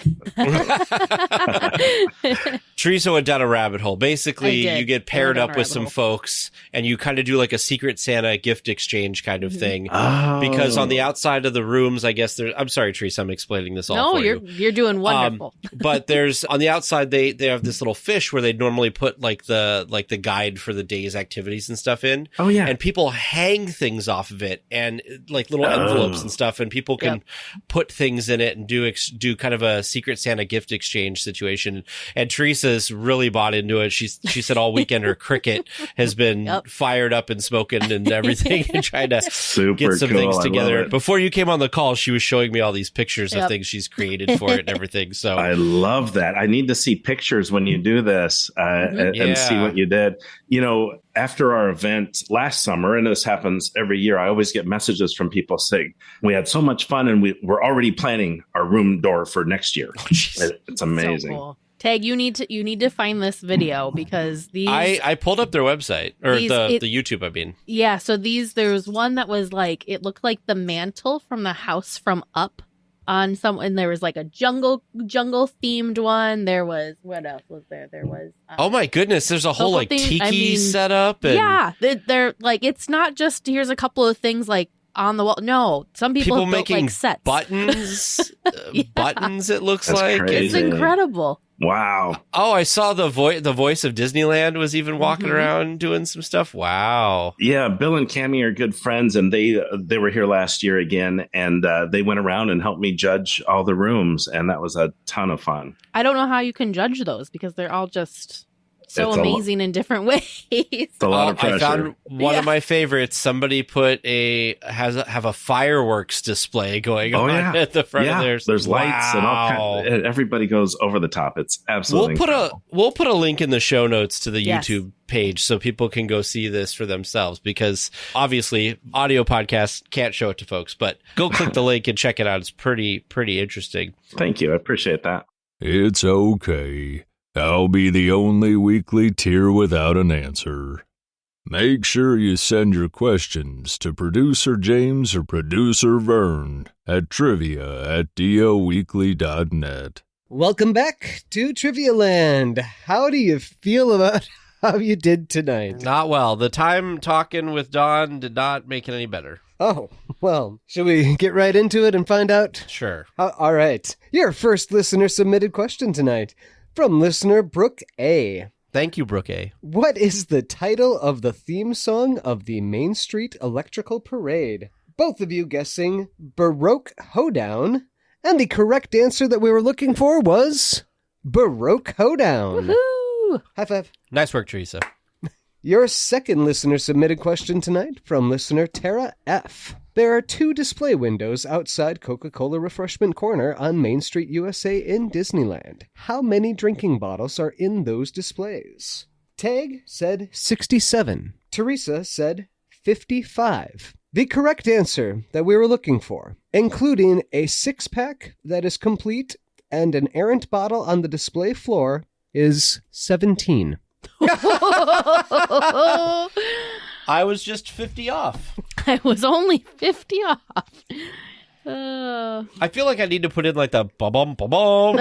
Teresa went down a rabbit hole. Basically, I did. you get paired I went up down a with some rabbit hole. folks, and you kind of do like a Secret Santa gift exchange kind of thing. Oh. Because on the outside of the rooms, I guess I'm sorry, Teresa, I'm explaining this all No, for you. you're doing wonderful. But there's on the outside they have this little fish where they normally put like the guide for the day's activities and stuff in. Oh yeah. And people hang things off of it, and like little envelopes and stuff, and people can put things in it and do kind of a Secret Santa gift exchange situation. And Teresa's really bought into it. She said all weekend her Cricut has been fired up and smoking and everything, and trying to get some things together. Before you came on the call, she was showing me all these pictures of things she's created for it and everything. So I love that. I need to see pictures when you do this and see what you did. You know, after our event last summer, and this happens every year, I always get messages from people saying, we had so much fun and we're already planning our room door for next year. It's amazing. So cool. Tag, you need to find this video because these I pulled up their website or the YouTube, I mean. Yeah, so there was one that was like, it looked like the mantle from the house from Up on some, and there was like a jungle themed one. There was, what else was there? There was oh my goodness, there's a whole like tiki setup. And yeah, they're like, it's not just here's a couple of things like on the wall. No, some people have built, making like sets. buttons, buttons. It looks That's like crazy. It's incredible. Wow. Oh, I saw the voice of Disneyland was even walking around doing some stuff. Wow. Yeah, Bill and Cammie are good friends, and they were here last year again, and they went around and helped me judge all the rooms, and that was a ton of fun. I don't know how you can judge those because they're all just so amazing in different ways. It's a lot of pressure. I found one of my favorites. Somebody have a fireworks display going on at the front of theirs. There's lights and all kinds. Everybody goes over the top. It's absolutely we'll put a link in the show notes to the YouTube page so people can go see this for themselves, because obviously audio podcasts can't show it to folks, but go click the link and check it out. It's pretty interesting. Thank you. I appreciate that. It's okay. I'll be the only weekly tier without an answer. Make sure you send your questions to Producer James or Producer Vern at trivia@DLWeekly.net. Welcome back to Trivia Land. How do you feel about how you did tonight? Not well. The time talking with Don did not make it any better. Oh, well, shall we get right into it and find out? Sure. All right. Your first listener-submitted question tonight. From listener Brooke A. Thank you, Brooke A. What is the title of the theme song of the Main Street Electrical Parade? Both of you guessing Baroque Hoedown, and the correct answer that we were looking for was Baroque Hoedown. Woohoo! High five. Nice work, Teresa. Your second listener-submitted question tonight from listener Tara F. There are 2 display windows outside Coca-Cola Refreshment Corner on Main Street, USA in Disneyland. How many drinking bottles are in those displays? Tag said 67. Teresa said 55. The correct answer that we were looking for, including a 6-pack that is complete and an errant bottle on the display floor, is 17. I was just 50 off. I was only 50 off. I feel like I need to put in like the ba-bum, ba-bum.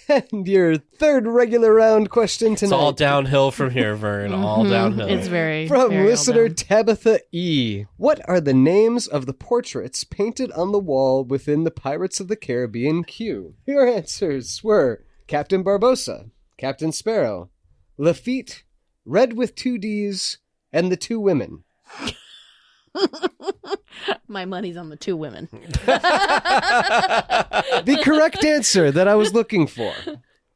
And your third regular round question tonight. It's all downhill from here, Vern. All downhill. It's very from very listener well done. Tabitha E. What are the names of the portraits painted on the wall within the Pirates of the Caribbean queue? Your answers were Captain Barbossa, Captain Sparrow, Lafitte, Red with 2 Ds, and the 2 women. My money's on the 2 women. The correct answer that I was looking for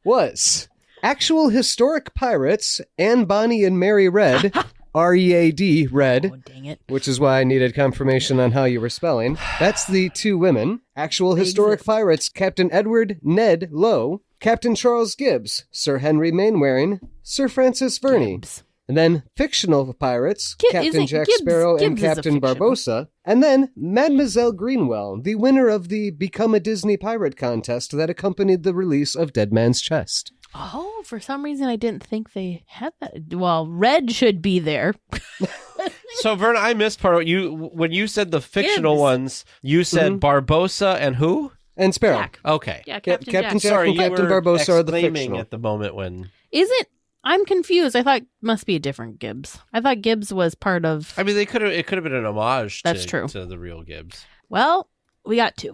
was actual historic pirates, Anne Bonny and Mary Red, R-E-A-D, Red, Oh, dang it. which is why I needed confirmation on how you were spelling. That's the 2 women. Actual historic pirates, Captain Edward Ned Lowe, Captain Charles Gibbs, Sir Henry Mainwaring, Sir Francis Verney. Gibbs. And then fictional pirates, Captain Jack Gibbs- Sparrow and Gibbs is a Captain fiction. Barbossa. And then Mademoiselle Greenwell, the winner of the Become a Disney Pirate contest that accompanied the release of Dead Man's Chest. Oh, for some reason I didn't think they had that. Well, Red should be there. So, Vern, I missed part of you. When you said the fictional Gibbs. ones, you said Barbossa and who? And Sparrow. Jack. Okay. Yeah, Captain Captain Jack. Jack. Sorry, and you Captain were Barbossa are the exclaiming fictional. at the moment when... I'm confused. I thought it must be a different Gibbs. I thought Gibbs was part of... I mean, it could have been an homage That's true. to the real Gibbs. Well, we got 2.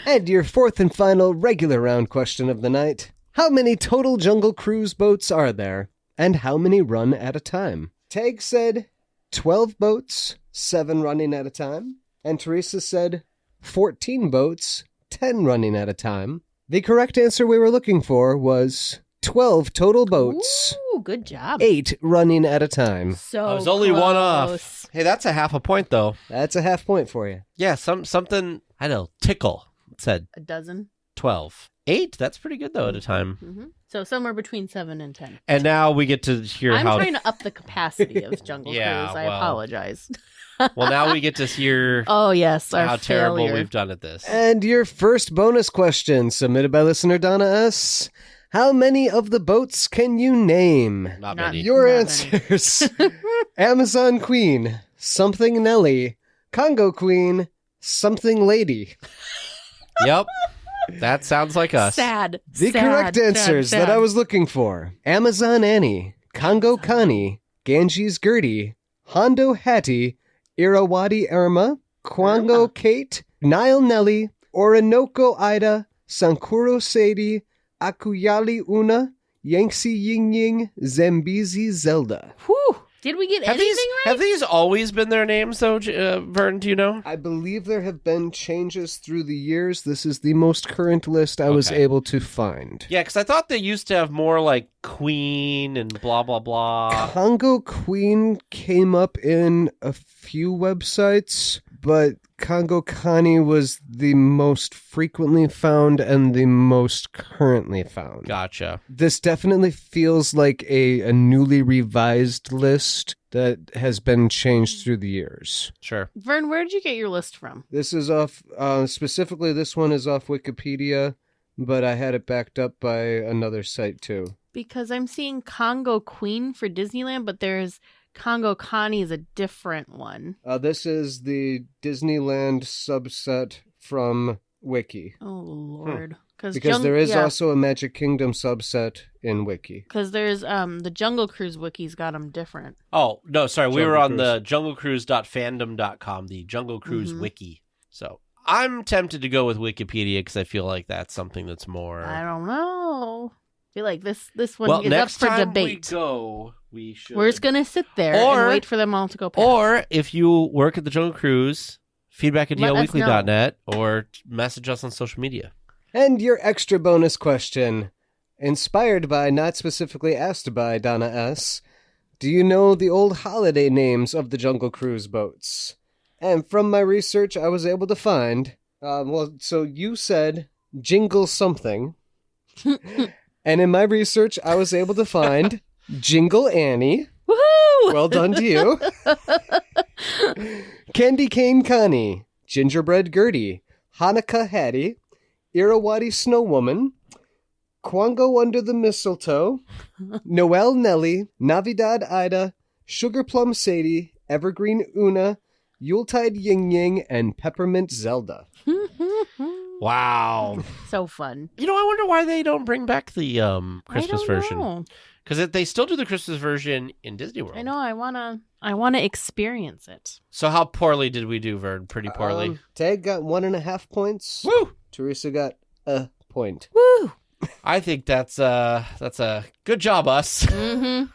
And your fourth and final regular round question of the night. How many total Jungle Cruise boats are there? And how many run at a time? Tag said 12 boats, 7 running at a time. And Teresa said 14 boats, 10 running at a time. The correct answer we were looking for was 12 total boats, Ooh, good job. 8 running at a time. So I was only one off. close. Hey, that's a half a point, though. That's a half point for you. Yeah, something, I don't know, tickle. It said A dozen. 12. 8, that's pretty good, though, at a time. Mm-hmm. So somewhere between 7 and 10. And now we get to hear I'm how... trying to up the capacity of Jungle Yeah, Cruise. I well. apologize. Well, now we get to hear Oh, yes. Our how terrible failure. we've done at this. And your first bonus question, submitted by listener Donna S. How many of the boats can you name? Not Not- many. Your Not answers. Amazon Queen, Something Nelly, Congo Queen, Something Lady. Yep. That sounds like us. Sad. The Sad, correct sad, answers sad. that I was looking for. Amazon Annie, Congo Connie, Ganges Gertie, Hondo Hattie, Irrawaddy Irma, Kwango Irma. Kate, Nile Nelly, Orinoco Ida, Sankuro Sadie, Akuyali Una, Yangtze Ying Ying, Zambezi Zelda. Whew. Did we get anything right? Have these always been their names, though, Vern? Do you know? I believe there have been changes through the years. This is the most current list I was Okay. able to find. Yeah, because I thought they used to have more like Queen and blah, blah, blah. Congo Queen came up in a few websites, but Congo Connie was the most frequently found and the most currently found. Gotcha. This definitely feels like a newly revised list that has been changed through the years. Sure. Vern, where did you get your list from? This is off, specifically this one is off Wikipedia, but I had it backed up by another site too. Because I'm seeing Congo Queen for Disneyland, but there's Congo Connie is a different one. This is the Disneyland subset from Wiki. Oh, Lord. Because there is also a Magic Kingdom subset in Wiki. Because there's the Jungle Cruise Wiki's got them different. Oh, no, sorry. We Jungle were on Cruise. the junglecruise.fandom.com, the Jungle Cruise Mhm. Wiki. So I'm tempted to go with Wikipedia because I feel like that's something that's more... I don't know. I feel like this one well, is up next for time debate. we go, we should... We're just going to sit there Or- and wait for them all to go past. Or if you work at the Jungle Cruise, feedback at Let us DLWeekly.net or message us on social media. And your extra bonus question, inspired by, not specifically asked by Donna S., do you know the old holiday names of the Jungle Cruise boats? And from my research, I was able to find, so you said Jingle Something. And in my research, I was able to find Jingle Annie. Woohoo! Well done to you. Candy Cane Connie, Gingerbread Gertie, Hanukkah Hattie, Irrawaddy Snow Woman, Kwango Under the Mistletoe, Noel Nelly, Navidad Ida, Sugar Plum Sadie, Evergreen Una, Yuletide Ying Ying, and Peppermint Zelda. Wow. So fun. You know, I wonder why they don't bring back the Christmas I don't version. know. Because they still do the Christmas version in Disney World. I know. I wanna experience it. So how poorly did we do, Vern? Pretty poorly. Tag got 1.5 points. Woo! Teresa got a point. Woo! I think that's a good job, us. Mm-hmm.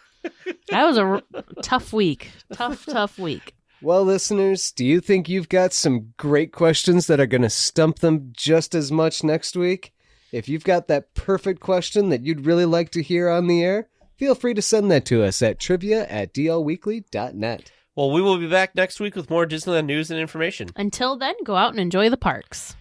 That was a tough week. Tough week. Well, listeners, do you think you've got some great questions that are going to stump them just as much next week? If you've got that perfect question that you'd really like to hear on the air, feel free to send that to us at trivia@dlweekly.net. Well, we will be back next week with more Disneyland news and information. Until then, go out and enjoy the parks.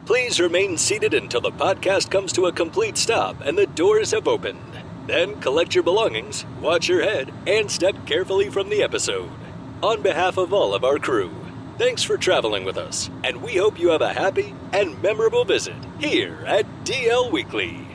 Please remain seated until the podcast comes to a complete stop and the doors have opened. Then collect your belongings, watch your head, and step carefully from the episode. On behalf of all of our crew, thanks for traveling with us, and we hope you have a happy and memorable visit here at DL Weekly.